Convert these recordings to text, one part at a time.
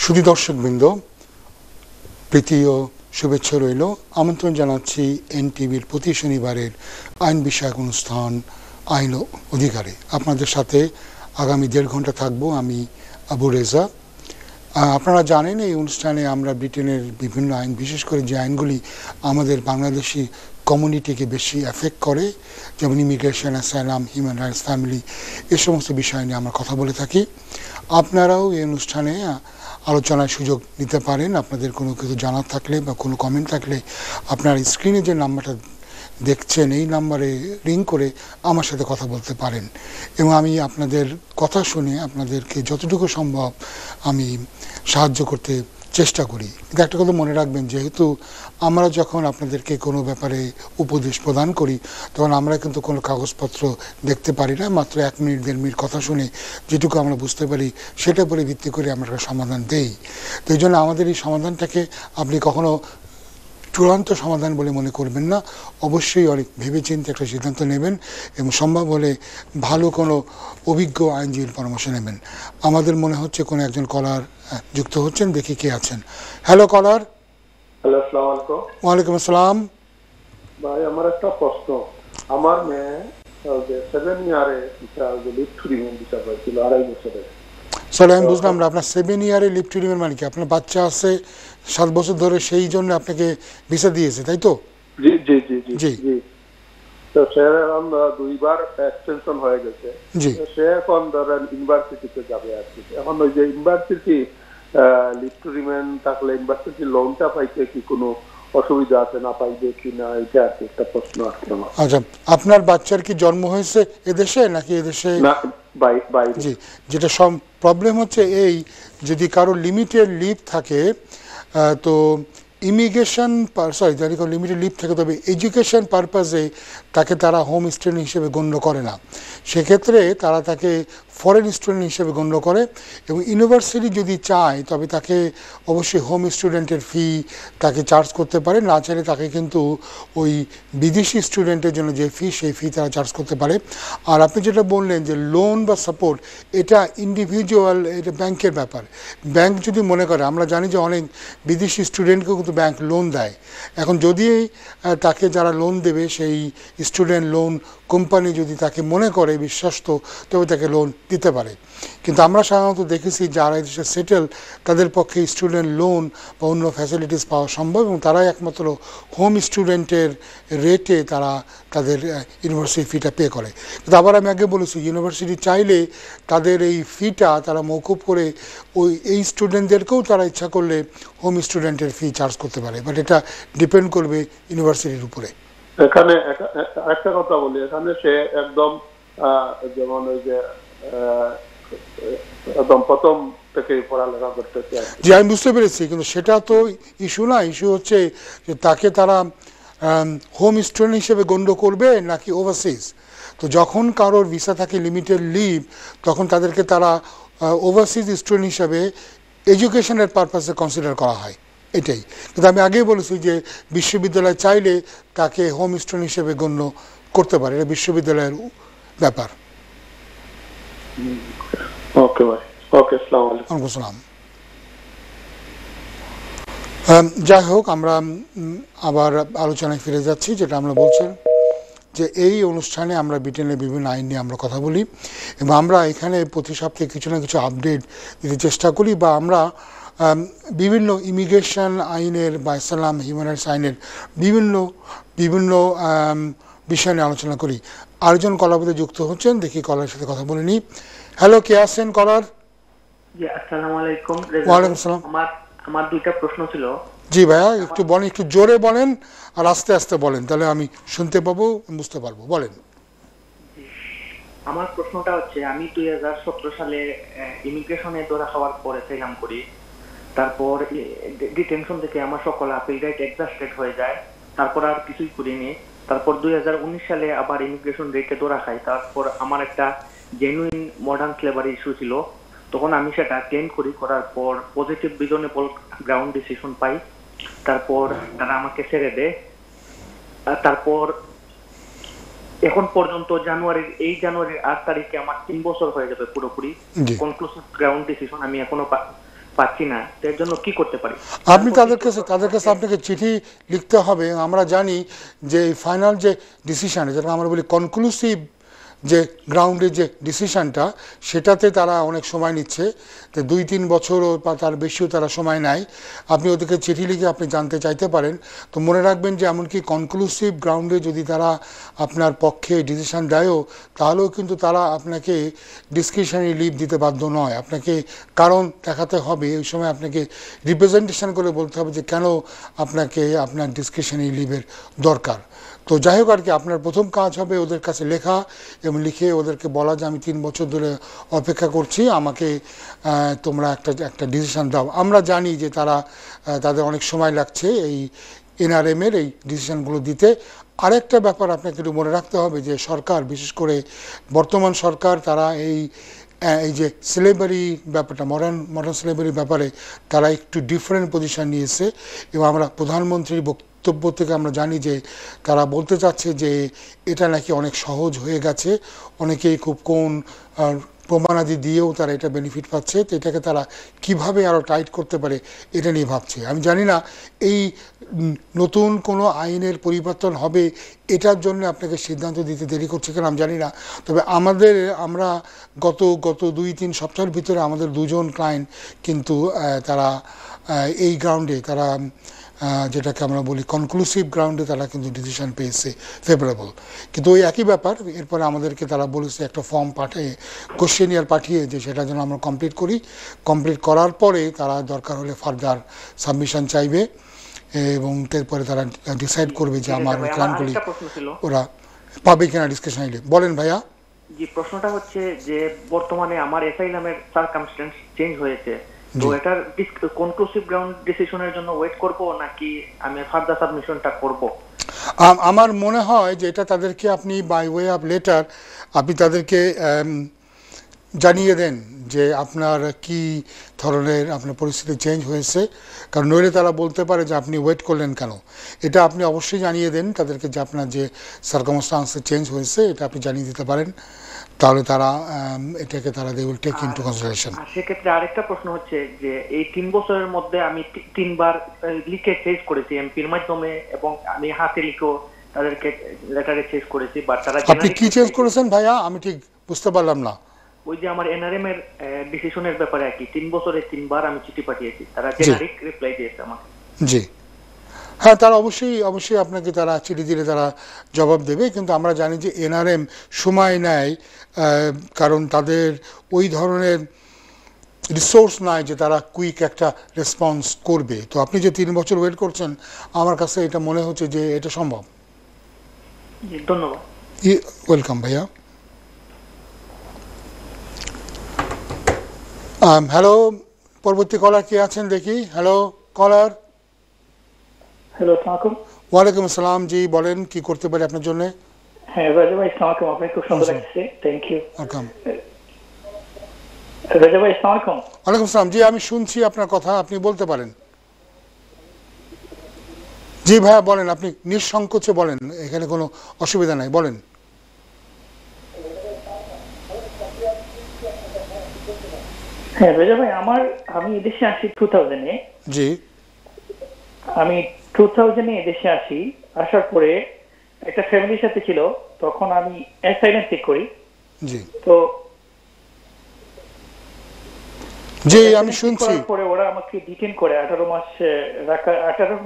সুধী দর্শকবৃন্দ, প্রীতি ও শুভেচ্ছা রইল। আমন্ত্রণ জানাচ্ছি এনটিভির প্রতি শনিবারের আইন বিষয়ক অনুষ্ঠান আইন ও অধিকারে। আপনাদের সাথে আগামী 1.5 ঘন্টা থাকবো আমি, আবু রেজা। আপনারা জানেন এই অনুষ্ঠানে আমরা ব্রিটেনের বিভিন্ন আইন, বিশেষ করে যে আইনগুলি আমাদের বাংলাদেশি কমিউনিটিকে বেশি এফেক্ট করে, যেমন immigration, asylum, human rights, family, এ সমস্ত বিষয় নিয়ে আমরা কথা বলে থাকি। আপনারাও এই অনুষ্ঠানে আলোচনার সুযোগ নিতে পারেন। আপনাদের কোনো কিছু জানার থাকলে বা কোনো কমেন্ট থাকলে আপনার স্ক্রিনে যে নাম্বারটা দেখছেন এই নাম্বারে রিং করে আমার সাথে কথা বলতে পারেন, এবং আমি আপনাদের কথা শুনে আপনাদেরকে যতটুকু সম্ভব আমি সাহায্য করতে চেষ্টা করি। কিন্তু একটা কথা মনে রাখবেন, যেহেতু আমরা যখন আপনাদেরকে কোনো ব্যাপারে উপদেশ প্রদান করি তখন আমরা কিন্তু কোনো কাগজপত্র দেখতে পারি না। মাত্র 1 মিনিট 1.5 মিনিট কথা শুনে যেটুকু আমরা বুঝতে পারি সেটার উপরে ভিত্তি করে আমরা একটা সমাধান দেই। তো এই জন্য আমাদের এই সমাধানটাকে আপনি কখনো চূড়ান্ত সমাধান বলে মনে করবেন না। অবশ্যই অনেক ভেবেচিন্তে একটা সিদ্ধান্ত নেবেন এবং সম্ভব হলে ভালো কোনো অভিজ্ঞ আইনজীবীর পরামর্শ নেবেন। আমাদের মনে হচ্ছে কোনো একজন কলার যুক্ত হচ্ছেন, দেখি কে আছেন। হ্যালো কলার। হ্যালো, আসসালামু আলাইকুম। ওয়ালাইকুম আসসালাম। ভাই, আমার একটা প্রশ্ন। আমার মেয়ে 7 ইয়ারে লিভ টু রিমেইন ভিসা হয়েছিল 2.5 বছরে। সরি, আমি বুঝলাম না, আপনার 7 ইয়ারে লিভ টু রিমেইন মানে কি? আপনার বাচ্চা আছে 7 বছর ধরে, সেই জন্য আপনাকে ভিসা দিয়েছে, তাই তো? জি জি জি জি জি। তো সে 2বার এক্সটেনশন হয়ে গেছে। সে এখন ধরেন ইউনিভার্সিটিতে যাবে আর কি। এখন ওই যে ইউনিভার্সিটি লিভ টু রিমেইন থাকলে ইউনিভার্সিটি লোনটা পাইতে কি কোনো অসুবিধা আছে, না পাইবে কি না, এটা আর কি একটা প্রশ্ন আর কি আমার। আচ্ছা, আপনার বাচ্চার কি জন্ম হয়েছে এদেশে নাকি এদেশে? না, বাইরে। জি, যেটা সব প্রবলেম হচ্ছে এই, যদি কারো লিমিটেড লিভ থাকে তো ইমিগ্রেশন যদি কোনো লিমিটেড লিভ থাকে তবে এডুকেশন পারপাসে তাকে তারা হোম স্টুডেন্ট হিসেবে গণ্য করে না। সেক্ষেত্রে তারা তাকে ফরেন স্টুডেন্ট হিসেবে গণ্য করে, এবং ইউনিভার্সিটি যদি চায় তবে তাকে অবশ্যই হোম স্টুডেন্টের ফি তাকে চার্জ করতে পারে। না চাইলে তাকে কিন্তু ওই বিদেশি স্টুডেন্টের জন্য যে ফি, সেই ফি তারা চার্জ করতে পারে। আর আপনি যেটা বললেন যে লোন বা সাপোর্ট, এটা ইন্ডিভিজুয়াল, এটা ব্যাংকের ব্যাপার। ব্যাংক যদি মনে করে, আমরা জানি যে অনেক বিদেশি স্টুডেন্টকেও কিন্তু ব্যাংক লোন দেয়। এখন যদি তাকে যারা লোন দেবে সেই স্টুডেন্ট লোন কোম্পানি যদি তাকে মনে করে বিশ্বস্ত, তবে তাকে লোন দিতে পারে। কিন্তু আমরা সাধারণত দেখেছি যারা এদেশে সেটেল তাদের পক্ষে স্টুডেন্ট লোন বা অন্য ফ্যাসিলিটিস পাওয়া সম্ভব, এবং তারাই একমাত্র হোম স্টুডেন্টের রেটে তারা তাদের ইউনিভার্সিটি ফিটা পে করে। কিন্তু আবার আমি আগে বলেছি, ইউনিভার্সিটি চাইলে তাদের এই ফিটা তারা মওকুফ করে এই স্টুডেন্টদেরকেও তারা ইচ্ছা করলে হোম স্টুডেন্টের ফি চার্জ করতে পারে, বাট এটা ডিপেন্ড করবে ইউনিভার্সিটির উপরে। এখানে একটা কথা বলি, এখানে সে একদম যেমন ওই যে একদম প্রথম থেকে পড়ালেখা করতেছে। জি, আমি বুঝতে পেরেছি, কিন্তু সেটা তো ইস্যু না। ইস্যু হচ্ছে যে তাকে তারা হোম স্টুডেন্ট হিসেবে গণ্য করবে নাকি ওভারসিজ। তো যখন কারোর ভিসা থাকে লিমিটেড লিভ, তখন তাদেরকে তারা ওভারসিজ স্টুডেন্ট হিসেবে এডুকেশনের পারপাসে কনসিডার করা হয়, এটাই। কিন্তু আমি আগেই বলেছি যে বিশ্ববিদ্যালয় চাইলে তাকে হোম স্টুডেন্ট হিসেবে গণ্য করতে পারে, এটা বিশ্ববিদ্যালয়ের ব্যাপার। ওকে ভাই, ওকে, আসসালামু আলাইকুম। আসসালাম। যাই হোক, আমরা আবার আলোচনায় ফিরে যাচ্ছি। যেটা আমরা বলছেন যে এই অনুষ্ঠানে আমরা ব্রিটেনের বিভিন্ন আইন নিয়ে আমরা কথা বলি, এবং আমরা এখানে প্রতি সপ্তাহে কিছু না কিছু আপডেট দিতে চেষ্টা করি, বা আমরা বিভিন্ন ইমিগ্রেশন আইনের বা ইসলাম হিউম্যান রাইটস আইনের বিভিন্ন বিভিন্ন বিষয় নিয়ে আলোচনা করি। আরেকজন কলার যুক্ত হচ্ছেন, দেখি কলার সাথে কথা বলে নিই। হ্যালো, কে আছেন কলার? জি, আসসালামু আলাইকুম। ওয়ালাইকুম আসসালাম। আমার দুইটা প্রশ্ন ছিল। জি ভাইয়া, একটু বলেন, একটু জোরে বলেন আর আস্তে আস্তে বলেন, তাহলে আমি শুনতে পাবো, বুঝতে পারবো। বলেন। আমার প্রশ্নটা হচ্ছে, আমি 2017 সালে ইমিগ্রেশনে ধরা খাওয়ার পরে সাইলাম করি। তারপর ডিটেনশন থেকে আমার সকল আপিল রাইট এক্সহাস্টেড হয়ে যায়। তারপর আর কিছুই করিনি। তারপর 2019 সালে আবার ইমিগ্রেশন রেটে ধরা খাই। তারপর আমার একটা জেনুইন মডার্ন স্লেভারি ইস্যু ছিল, তখন আমি সেটা ক্লেম করি। করার পর পজিটিভ রিজনেবল গ্রাউন্ড ডিসিশন পাই। তারপর তারা আমাকে ছেড়ে দেয়। তারপর এখন পর্যন্ত জানুয়ারির 8 তারিখে আমার 3 বছর হয়ে যাবে পুরোপুরি। কনক্লুসিভ গ্রাউন্ড ডিসিশন আমি এখনো পাচ্ছি না, এর জন্য কি করতে পারি? আপনি তাদের কাছে আপনাকে চিঠি লিখতে হবে। আমরা জানি যে ফাইনাল যে ডিসিশন, যেটা আমরা বলি কনক্লুসিভ যে গ্রাউন্ডের যে ডিসিশনটা, সেটাতে তারা অনেক সময় নিচ্ছে, তো 2-3 বছরও বা তার বেশিও তারা সময় নেয়। আপনি ওদেরকে চিঠি লিখে আপনি জানতে চাইতে পারেন। তো মনে রাখবেন যে এমনকি কনক্লুসিভ গ্রাউন্ডে যদি তারা আপনার পক্ষে ডিসিশন দেয়ও, তাহলেও কিন্তু তারা আপনাকে ডিসক্রিশনারি লিভ দিতে বাধ্য নয়। আপনাকে কারণ দেখাতে হবে, ওই সময় আপনাকে রিপ্রেজেন্টেশন করে বলতে হবে যে কেন আপনাকে আপনার ডিসক্রিশনারি লিভের দরকার। তো যাই হোক আর কি, আপনার প্রথম কাজ হবে ওদের কাছে লেখা এবং লিখে ওদেরকে বলা যে আমি 3 বছর ধরে অপেক্ষা করছি, আমাকে তোমরা একটা ডিসিশন দাও। আমরা জানি যে তাদের অনেক সময় লাগছে এই এনআরএমের এই ডিসিশনগুলো দিতে। আরেকটা ব্যাপার আপনাকে একটু মনে রাখতে হবে যে সরকার, বিশেষ করে বর্তমান সরকার, তারা এই যে স্লেভারি ব্যাপারটা, মডার্ন স্লেভারির ব্যাপারে তারা একটু ডিফারেন্ট পজিশন নিয়েছে। এবং আমরা প্রধানমন্ত্রীর বক্তব্য থেকে আমরা জানি যে তারা বলতে চাচ্ছে যে এটা নাকি অনেক সহজ হয়ে গেছে, অনেকেই খুব কোন প্রমাণাদি দিয়েও তারা এটা বেনিফিট পাচ্ছে। তো এটাকে তারা কিভাবে আরও টাইট করতে পারে এটা নিয়ে ভাবছে। আমি জানি না এই নতুন কোনো আইনের পরিবর্তন হবে এটার জন্য আপনাকে সিদ্ধান্ত দিতে দেরি করছে কেন আমি জানি না। তবে আমরা গত 2-3 সপ্তাহের ভিতরে আমাদের 2জন ক্লায়েন্ট কিন্তু তারা এই গ্রাউন্ডে, তারা যেটাকে আমরা বলি কনক্লুসিভ গ্রাউন্ডে, তারা কিন্তু ডিসিশন পেয়েছে ফেভারেবল। কিন্তু ওই একই ব্যাপার, এরপরে আমাদেরকে তারা বলেছে একটা ফর্ম পাঠিয়ে, কোশ্চেনিয়ার পাঠিয়ে, যে সেটা যেন আমরা কমপ্লিট করি। কমপ্লিট করার পরে তারা দরকার হলে ফার্দার সাবমিশন চাইবে এবং এরপরে তারা ডিসাইড করবে যে আমার ক্লায়েন্টগুলি ওরা পাবে কিনা ডিসকাশন। বলেন ভাইয়া। জি, প্রশ্নটা হচ্ছে যে বর্তমানে আমার অ্যাসাইলামের সারকামস্ট্যান্স চেঞ্জ হয়েছে, তো এটার কনক্লুসিভ গ্রাউন্ড ডিসিশনের জন্য ওয়েট করব নাকি আমি ফার্দার সাবমিশনটা করব? আমার মনে হয় যে এটা তাদেরকে আপনি বাই ওয়ে অফ লেটার আপনি তাদেরকে জানিয়ে দেন যে আপনার কি ধরনের আপনার পরিস্থিতি চেঞ্জ হয়েছে, কারণ নইলে তারা বলতে পারে যে আপনি ওয়েট করলেন কেন। এটা আপনি অবশ্যই জানিয়ে দেন তাদেরকে যে আপনার যে সার্কামস্টান্স চেঞ্জ হয়েছে এটা আপনি জানিয়ে দিতে পারেন, তাহলে তারা এটাকে তারা they will take into consideration. সেক্ষেত্রে আরেকটা প্রশ্ন হচ্ছে যে এই 3 বছরের মধ্যে আমি 3বার লিখে চেঞ্জ করেছি এমপির মাধ্যমে এবং আমি হাতে লিখেও তাদেরকে লেটারে চেঞ্জ করেছি, বাট তারা আপনি কি চেঞ্জ করেছেন ভাইয়া? আমি ঠিক বুঝতে পারলাম না। ওই যে আমার এনআরএম এর ডিসিশনের ব্যাপারে আর কি, 3 বছরে 3বার আমি চিঠি পাঠিয়েছি, তারা জেনারিক রিপ্লাই দিয়েছে আমাকে। জি হ্যাঁ, তারা অবশ্যই আপনাকে তারা চিঠি দিলে তারা জবাব দেবে, কিন্তু আমরা জানি যে এনআরএম সময় নেয়, কারণ তাদের ওই ধরনের রিসোর্স নাই যে তারা কুইক একটা রেসপন্স করবে। তো আপনি যে 3 বছর ওয়েট করছেন, আমার কাছে এটা মনে হচ্ছে যে এটা সম্ভব। ধন্যবাদ। ওয়েলকাম ভাইয়া। হ্যালো, পরবর্তী কলার কে আছেন দেখি। হ্যালো কলার। হ্যালো, আসসালামু আলাইকুম। ওয়ালাইকুম আসসালাম, জি বলেন কি করতে পারি আপনার জন্য? হ্যাঁ রাজা ভাই, আসসালামু আলাইকুম। আপনাকে খুব সুন্দর লাগছে, থ্যাংক ইউ। ওয়েলকাম। রাজা ভাই, আসসালামু আলাইকুম। ওয়ালাইকুম আসসালাম, জি আমি শুনছি আপনার কথা, আপনি বলতে পারেন। জি ভাইয়া বলেন, আপনি নিঃসংকোচে বলেন, এখানে কোনো অসুবিধা নাই, বলেন। হ্যাঁ রাজা ভাই, আমি এদেশে আসি 2000-এ। জি। আমি 2000-এ এদেশে আসি, আসার পরে একটা ফ্যামিলির সাথে ছিল, তখন আমি অ্যাসাইলাম চেক করি। জি। তো জি আমি শুনছি। পরে ওরা আমাকে ডিটেইন করে 18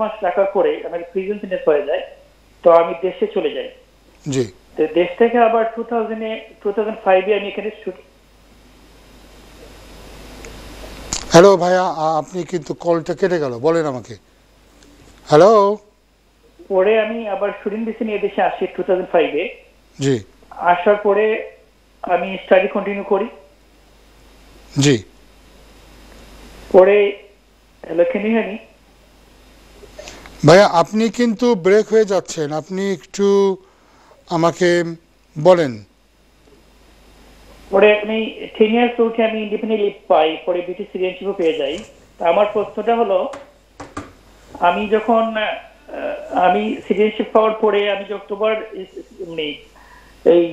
মাস রাখার পরে আমার প্রিজন সেন্টেন্স হয়ে যায়, তো আমি দেশে চলে যাই। জি। তো দেশ থেকে আবার 2005-এ আমি এখানে হ্যালো ভাইয়া, আপনি কিন্তু কলটা কেটে গেল, বলেন আমাকে। হ্যালো। পরে আমি আবার স্টুডেন্ট ভিসা নিয়ে দেশে আসি 2005-এ। জি। আসার পরে আমি স্টাডি কন্টিনিউ করি। জি। পরে লক্ষ্মীহানি ভাইয়া আপনি কিন্তু ব্রেক হয়ে যাচ্ছেন, আপনি একটু আমাকে বলেন। পরে আমি 10 ইয়ার্স উঠে আমি ইন্ডিপেন্ডেন্ট লিভ পাই, পরে ব্রিটিশ সিটিজেনশিপও পেয়ে যাই। তা আমার প্রশ্নটা হলো, আমি যখন আমি সিটিজেনশিপ পাওয়ার পরে আমি যে অক্টোবর এই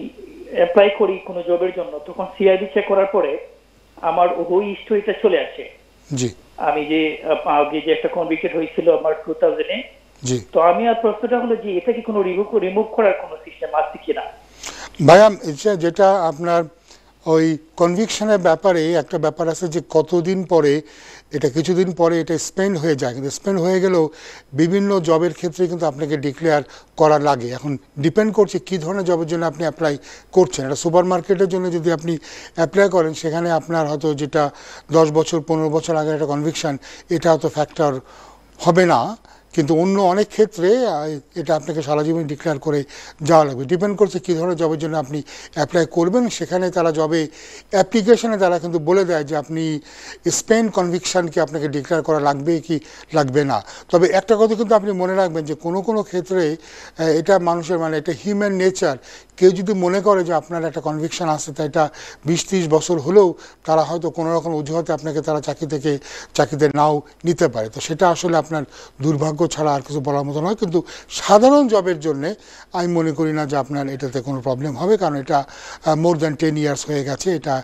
অ্যাপ্লাই করি কোনো জবের জন্য, তখন সিআরবি চেক করার পরে আমার ওই হিস্ট্রিটা চলে আসে। জি আমি যে আগে যে একটা কনভিক্টেড হয়েছিল আমার 2000-এ। জি তো আমি আর প্রশ্নটা হলো যে এটা কি কোনো রিমুভ করার কোনো সিস্টেম আছে কিনা? ভাইয়া যেটা আপনার ওই কনভিকশনের ব্যাপারে একটা ব্যাপার আছে যে কতদিন পরে এটা, কিছুদিন পরে এটা স্পেন্ড হয়ে যায়, কিন্তু স্পেন্ড হয়ে গেলেও বিভিন্ন জবের ক্ষেত্রে কিন্তু আপনাকে ডিক্লেয়ার করা লাগে। এখন ডিপেন্ড করছে কী ধরনের জবের জন্য আপনি অ্যাপ্লাই করছেন। একটা সুপার মার্কেটের জন্য যদি আপনি অ্যাপ্লাই করেন, সেখানে আপনার হয়তো যেটা 10 বছর 15 বছর আগে একটা কনভিকশন, এটা হয়তো ফ্যাক্টর হবে না, কিন্তু অন্য অনেক ক্ষেত্রে এটা আপনাকে সারা জীবন ডিক্লেয়ার করে যাওয়া লাগবে। ডিপেন্ড করছে কী ধরনের জবের জন্য আপনি অ্যাপ্লাই করবেন। সেখানে তারা জবে অ্যাপ্লিকেশনে তারা কিন্তু বলে দেয় যে আপনি স্পেন্ড কনভিকশনকে আপনাকে ডিক্লেয়ার করা লাগবে কি লাগবে না। তবে একটা কথা কিন্তু আপনি মনে রাখবেন যে কোনো কোনো ক্ষেত্রে এটা মানুষের মানে এটা হিউম্যান নেচার, কেউ যদি মনে করে যে আপনার একটা কনভিকশন আছে, তাই এটা 20-30 বছর হলেও তারা হয়তো কোনো রকম অজুহাতে আপনাকে তারা চাকরিতে নাও নিতে পারে। তো সেটা আসলে আপনার দুর্ভাগ্য ছাড়া আর কিছু বলার মতো নয়। কিন্তু সাধারণ জবের জন্যে আমি মনে করি না যে আপনার এটাতে কোনো প্রবলেম হবে, কারণ এটা মোর দ্যান 10 ইয়ার্স হয়ে গেছে, এটা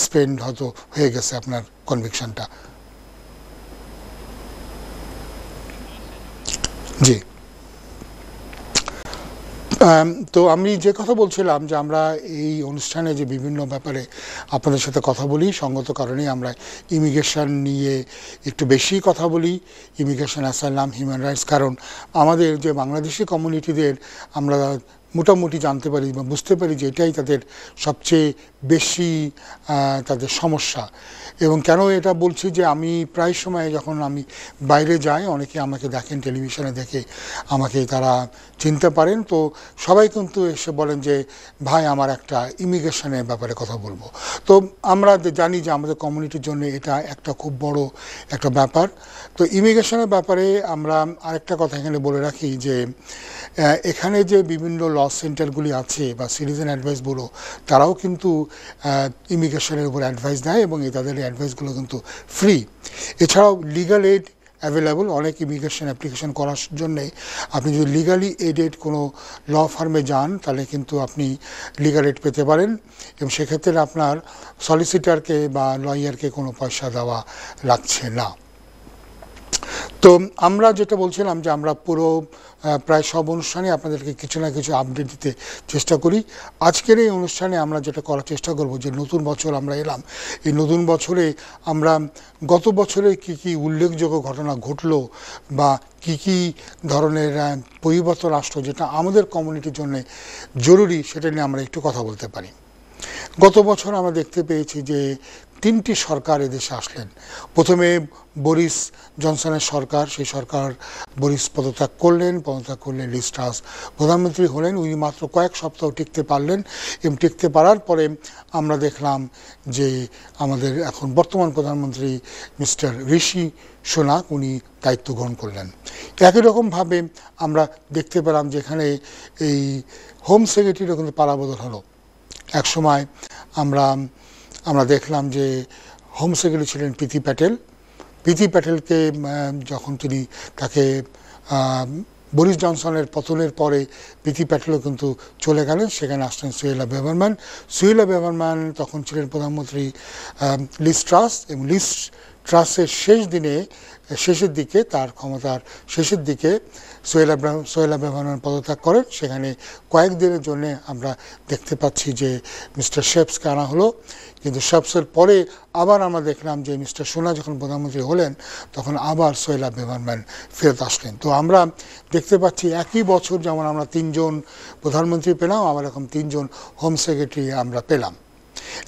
স্পেন্ড হয়তো হয়ে গেছে আপনার কনভিকশনটা। জি, তো আমি যে কথা বলছিলাম যে আমরা এই অনুষ্ঠানে যে বিভিন্ন ব্যাপারে আপনাদের সাথে কথা বলি, সঙ্গত কারণেই আমরা ইমিগ্রেশন নিয়ে একটু বেশি কথা বলি, ইমিগ্রেশন, অ্যাসাইলাম, হিউম্যান রাইটস। কারণ আমাদের যে বাংলাদেশি কমিউনিটিদের আমরা মোটামুটি জানতে পারি বা বুঝতে পারি যে এটাই তাদের সবচেয়ে বেশি তাদের সমস্যা। এবং কেন এটা বলছি যে আমি প্রায় সময় যখন আমি বাইরে যাই, অনেকে আমাকে দেখেন, টেলিভিশনে দেখে আমাকে তারা চিনতে পারেন, তো সবাই কিন্তু এসে বলেন যে ভাই আমার একটা ইমিগ্রেশনের ব্যাপারে কথা বলবো। তো আমরা জানি যে আমাদের কমিউনিটির জন্য এটা একটা খুব বড় একটা ব্যাপার। তো ইমিগ্রেশনের ব্যাপারে আমরা আরেকটা কথা এখানে বলে রাখি যে এখানে যে বিভিন্ন ল সেন্টারগুলি আছে বা সিটিজেন অ্যাডভাইস ব্যুরো, তারাও কিন্তু ইমিগ্রেশনের উপর অ্যাডভাইস দেয় এবং তাদের অ্যাডভাইসগুলো কিন্তু ফ্রি। এছাড়াও লিগাল এইড অ্যাভেলেবল। অনেক ইমিগ্রেশন অ্যাপ্লিকেশন করার জন্যে আপনি যদি লিগালি এডেড কোনো ল ফার্মে যান, তাহলে কিন্তু আপনি লিগাল এইড পেতে পারেন এবং সেক্ষেত্রে আপনার সলিসিটারকে বা লয়ারকে কোনো পয়সা দেওয়া লাগছে না। তো আমরা যেটা বলছিলাম যে আমরা পুরো প্রায় সব অনুষ্ঠানে আপনাদেরকে কিছু না কিছু আপডেট দিতে চেষ্টা করি। আজকের এই অনুষ্ঠানে আমরা যেটা করার চেষ্টা করব যে নতুন বছর আমরা এলাম, এই নতুন বছরে আমরা গত বছরে কি কি উল্লেখযোগ্য ঘটনা ঘটলো বা কি কি ধরনের পরিবর্তন আসলো যেটা আমাদের কমিউনিটির জন্য জরুরি, সেটা নিয়ে আমরা একটু কথা বলতে পারি। গত বছর আমরা দেখতে পেয়েছি যে 3টি সরকার এদেশে আসলেন। প্রথমে বরিস জনসনের সরকার, সেই সরকার বরিস পদত্যাগ করলেন লিজ ট্রাস প্রধানমন্ত্রী হলেন। উনি মাত্র কয়েক সপ্তাহ টিকতে পারলেন এবং টিকতে পারার পরে আমরা দেখলাম যে আমাদের এখন বর্তমান প্রধানমন্ত্রী মিস্টার ঋষি সুনাক উনি দায়িত্ব গ্রহণ করলেন। একই রকমভাবে আমরা দেখতে পেলাম যে এখানে এই হোম সেক্রেটারিরও কিন্তু পালাবদল হলো। এক সময় আমরা দেখলাম যে হোম সেক্রেটারি ছিলেন প্রীতি প্যাটেলকে যখন তাকে বরিস জনসনের পতনের পরে প্রীতি প্যাটেলও কিন্তু চলে গেলেন, সেখানে আসলেন সুহেলা বেভারম্যান তখন ছিলেন প্রধানমন্ত্রী লিজ ট্রাস, এবং লিজ ট্রাসের শেষের দিকে তার ক্ষমতার শেষের দিকে সোহেলা বেভারম্যান পদত্যাগ করেন। সেখানে কয়েকদিনের জন্য আমরা দেখতে পাচ্ছি যে মিস্টার শেপসকে আনা হলো, কিন্তু শেপসের পরে আবার আমরা দেখলাম যে মিস্টার সুনা যখন প্রধানমন্ত্রী হলেন তখন আবার সোহেলা বেভারম্যান ফেরত আসলেন। তো আমরা দেখতে পাচ্ছি একই বছর যেমন আমরা 3জন প্রধানমন্ত্রী পেলাম, আবার এরকম 3জন হোম সেক্রেটারি আমরা পেলাম।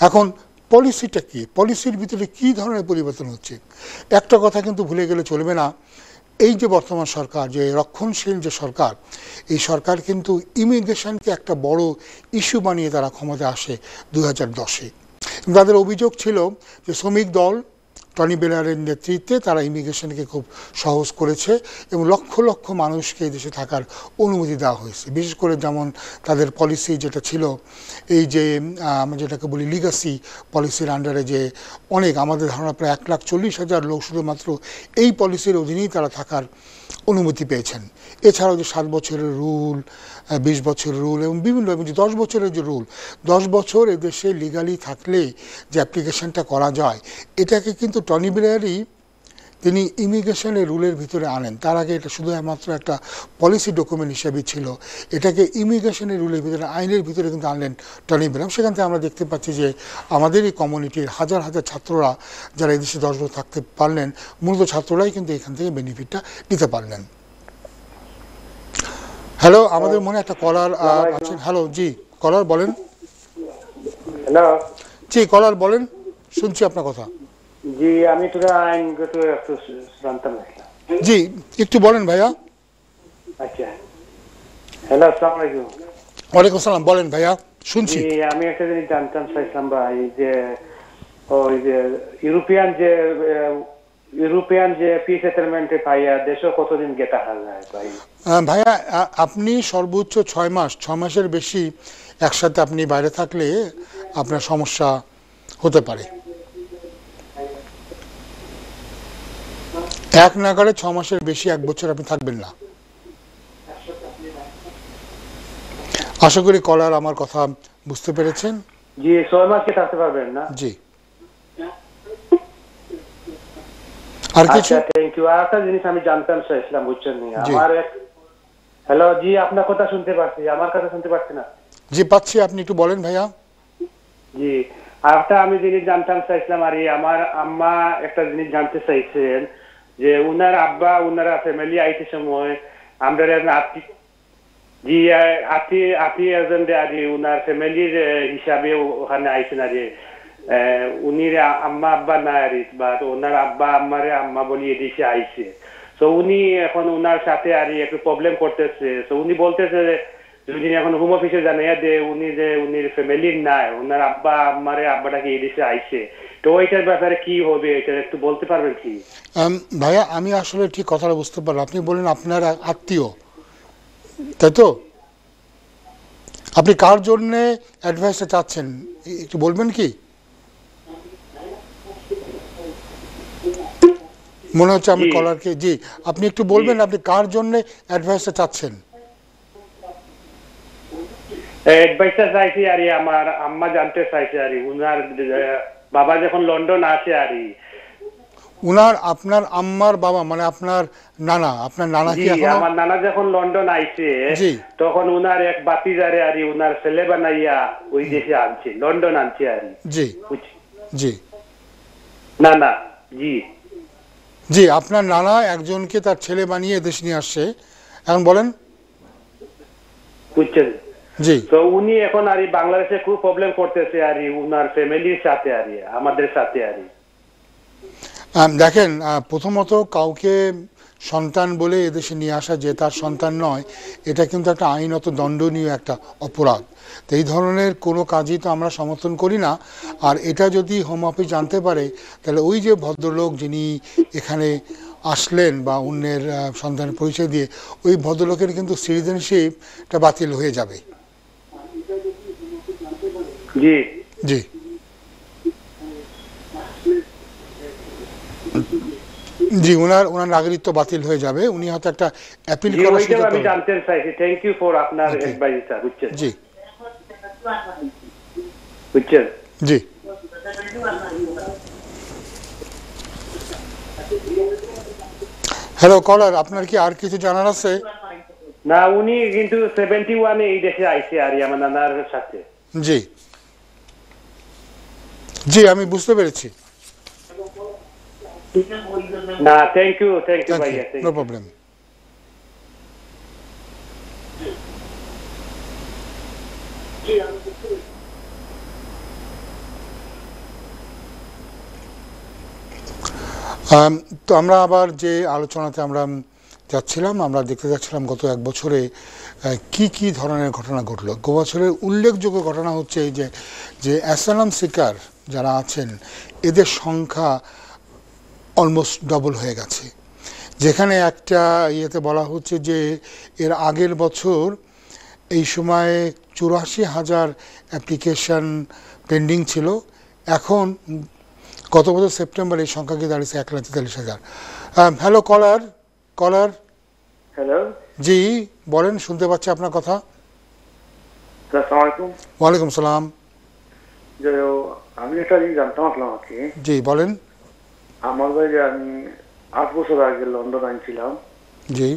এখন পলিসিটা কি, পলিসির ভিতরে কী ধরনের পরিবর্তন হচ্ছে, একটা কথা কিন্তু ভুলে গেলে চলবে না। এই যে বর্তমান সরকার, যে রক্ষণশীল যে সরকার, এই সরকার কিন্তু ইমিগ্রেশনকে একটা বড় ইস্যু বানিয়ে তারা ক্ষমতায় আসে 2010-এ। তাদের অভিযোগ ছিল যে শ্রমিক দল টনি বেলারের নেতৃত্বে তারা ইমিগ্রেশনকে খুব সহজ করেছে এবং লক্ষ লক্ষ মানুষকে এই দেশে থাকার অনুমতি দেওয়া হয়েছে। বিশেষ করে যেমন তাদের পলিসি যেটা ছিল, এই যে আমরা যেটাকে বলি লিগাসি পলিসির আন্ডারে, যে অনেক আমাদের ধারণা প্রায় 1,40,000 লোক শুধুমাত্র এই পলিসির অধীনেই তারা থাকার অনুমতি পেয়েছেন। এছাড়াও যে 7 বছরের রুল, 20 বছরের রুল এবং বিভিন্ন, এবং যে 10 বছরের যে রুল, 10 বছর এদেশে লিগালি থাকলে যে অ্যাপ্লিকেশনটা করা যায়, এটাকে কিন্তু টনি ব্লেয়ারই তিনি ইমিগ্রেশনের রুলের ভিতরে আনেন। তার আগে এটা শুধু একমাত্র একটা পলিসি ডকুমেন্ট হিসেবে ছিল, এটাকে ইমিগ্রেশনের রুলের ভিতরে, আইনের ভিতরে কিন্তু আনলেন টনি ব্রাউন। সেখান থেকে আমরা দেখতে পাচ্ছি যে আমাদের এই কমিউনিটির হাজার হাজার ছাত্ররা যারা এদেশে 10 বছর থাকতে পারলেন, মূলত ছাত্ররাই কিন্তু এখান থেকে বেনিফিটটা নিতে পারলেন। হ্যালো, আমাদের মনে একটা কলার আছেন। হ্যালো, জি কলার বলেন। হ্যালো, জি কলার বলেন, শুনছি আপনার কথা। জি আমি তোরা আইনগত একটু জানতাম না। জি একটু বলেন ভাইয়া। আচ্ছা, হ্যালো, আসসালামু আলাইকুম। ওয়ালাইকুম আসসালাম, বলেন ভাইয়া, শুনছি। জি আমি একটা জিনিস জানতাম চাইছিলাম ভাই, যে ওই যে ইউরোপিয়ান যে পি সেটেলমেন্টে পাইয়া দেশে কতদিন গে থাকা যায় ভাই? ভাইয়া আপনি সর্বোচ্চ 6 মাস, 6 মাসের বেশি একসাথে আপনি বাইরে থাকলে আপনার সমস্যা হতে পারে। এক নাগারে 6 মাসের বেশি 1 বছর আপনি থাকবেন না। আশা করি কলার আমার কথা বুঝতে পেরেছেন। জি 6 মাস কি থাকতে পারবেন না? জি। আর কিছু? আচ্ছা, থ্যাংক ইউ। আর একটা জিনিস আমি জানতাম চাইছিলাম, বুঝছেন নি আমার হ্যালো, জি আপনার কথা শুনতে পাচ্ছি, আমার কথা শুনতে পাচ্ছি না? জি পাচ্ছি, আপনি একটু বলেন ভাইয়া। জি আর একটা আমি জিনিস জানতাম চাইছিলাম, আর আমার আম্মা একটা জিনিস জানতে চাইছেন যে উনার আব্বা উনারা ফ্যামিলি আইতে সময় আমরা জি আতি একজন আদি উনার ফ্যামিলির হিসাবে ওখানে আইছেন। আর উনির আম্মা আব্বা না আরি, বা ওনার আব্বা আম্মারে আম্মা বলি এদিকে আইছে। তো উনি এখন উনার সাথে আর একটু প্রবলেম করতেছে। তো উনি বলতেছে যদি এখন হোম অফিসে জানাইয়া দে উনি যে উনির ফ্যামিলির নাই, ওনার আব্বা আম্মারে আব্বাটাকে এদিকে আইছে, তো ওইটার ব্যাপারে কি হবে এটা একটু বলতে পারবেন কি? ভাইয়া আমি আসলে ঠিক কথাটা বুঝতে পারলাম। আপনি বলেন আপনার আত্মীয়, তাই তো? আপনি কার জন্য অ্যাডভাইসটা চাচ্ছেন একটু বলবেন কি? মনে হচ্ছে আমি কলারকে। জি আপনি একটু বলবেন আপনি কার জন্য অ্যাডভাইসটা চাচ্ছেন? অ্যাডভাইসটা চাইছি আর আমার আম্মা জানতে চাইছে আর উনার বাবা যখন লন্ডন আসে আর উনার আপনার আম্মার বাবা মানে আপনার নানা, আপনার নানা কি এখন? আমার নানা যখন লন্ডন আইছে তখন উনার এক বাতিজারে আর উনার ছেলে বানাইয়া ওই দেশে আনছে, লন্ডন আনছে আর জি জি নানা। জি জি আপনার নানা একজনকে তার ছেলে বানিয়ে দেশ নিয়ে আসছে। এখন বলেন। বুঝছেন? জি। তো উনি এখন আর বাংলাদেশে খুব প্রবলেম করতেছে আর উনার ফ্যামিলির সাথে আর আমাদের সাথে আর। দেখেন, প্রথমত কাউকে সন্তান বলে এদেশে নিয়ে আসা যে তার সন্তান নয়, এটা কিন্তু একটা আইনত দণ্ডনীয় একটা অপরাধ। তো এই ধরনের কোনো কাজই তো আমরা সমর্থন করি না। আর এটা যদি হোম অফিস জানতে পারে তাহলে ওই যে ভদ্রলোক যিনি এখানে আসলেন বা অন্যের সন্তানের পরিচয় দিয়ে, ওই ভদ্রলোকের কিন্তু সিটিজেনশিপটা বাতিল হয়ে যাবে। জি জি জি ওনার নাগরিকত্ব বাতিল হয়ে যাবে। উনি হয়তো একটা অ্যাপিল করার সুযোগ পাবেন। আমি জানতে চাইছি। থ্যাংক ইউ ফর আপনার অ্যাডভাইস স্যার। বুঝছেন? জি বুঝছেন? জি হ্যালো কলার, আপনার কি আর কিছু জানার আছে? না উনি কিন্তু 71 এই দেশে আইছে আর আমার নানার সাথে। জি জি আমি বুঝতে পেরেছি। না থ্যাংক ইউ ভাইয়া, নো প্রবলেম। তো আমরা আবার যে আলোচনাতে আমরা যাচ্ছিলাম, আমরা দেখতে যাচ্ছিলাম গত 1 বছরে কি কি ধরনের ঘটনা ঘটলো। গত বছরের উল্লেখযোগ্য ঘটনা হচ্ছে এই যে অ্যাসাইলাম সিকার যারা আছেন এদের সংখ্যা অলমোস্ট ডবল হয়ে গেছে। যেখানে একটা ইয়েতে বলা হচ্ছে যে এর আগের বছর এই সময়ে 84,000 অ্যাপ্লিকেশন পেন্ডিং ছিল, এখন গত বছর সেপ্টেম্বর এই সংখ্যা গিয়ে দাঁড়িয়েছে 1,43,000। হ্যালো কলার। হ্যালো জি বলেন, শুনতে পাচ্ছি আপনার কথা। আসসালামু আলাইকুম। ওয়ালাইকুম সালাম। আমি একটা জিনিস জানতাম আপনাকে। জি বলেন। আমার ভাই আমি 8 বছর আগে লন্ডন আনছিলাম। জি।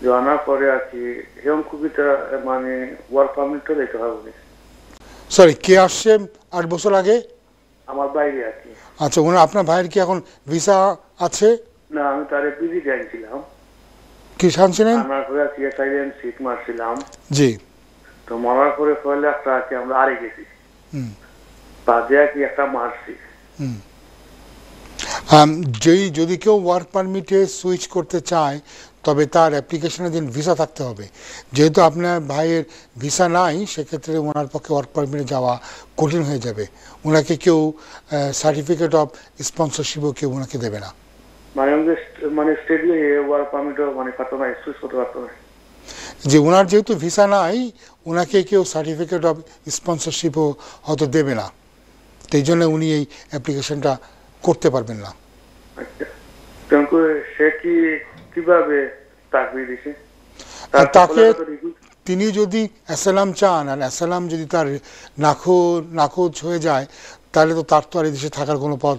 জানার পরে আর কি হেম খুবিটা মানে ওয়ার্ক পারমিটটা দিতে হবে। সরি, কে আসছে 8 বছর আগে? আমার বাইরে আর কি। আচ্ছা, আপনার ভাইয়ের কি এখন ভিসা আছে? না, আমি তার পিজি আনছিলাম। কি শানছিলেন? আমার পরে আর কি সাইলেন্ট সিট মারছিলাম। জি। তো মারার পরে ফলে একটা আর কি আমরা আরে গেছি। বাদে আর কি একটা মারছি। যদি কেউ ওয়ার্ক পারমিটে সুইচ করতে চায় তবে তার অ্যাপ্লিকেশনের দিন ভিসা থাকতে হবে। যেহেতু আপনার ভাইয়ের ভিসা নাই, সেক্ষেত্রে ওনার পক্ষে ওয়ার্ক পারমিটে যাওয়া কঠিন হয়ে যাবে। ওনাকে কেউ সার্টিফিকেট অফ স্পন্সরশিপও কেউ ওনাকে দেবে না। মানে স্টেডিও ওয়ার্ক পারমিটও মানে পারতো না, সুইচ করতে পারতো না। যে ওনার যেহেতু ভিসা নাই, ওনাকে কেউ সার্টিফিকেট অফ স্পন্সরশিপও হয়তো দেবে না, সেই জন্য উনি এই অ্যাপ্লিকেশনটা করতে পারবেন না। সে কিভাবে চাকরি দিছে? তাকে তিনি যদি অ্যাসালাম চান আর অ্যাসালাম যদি তার নাকচ হয়ে যায়, তাহলে তো তার তো আর এই দেশে থাকার কোনো পথ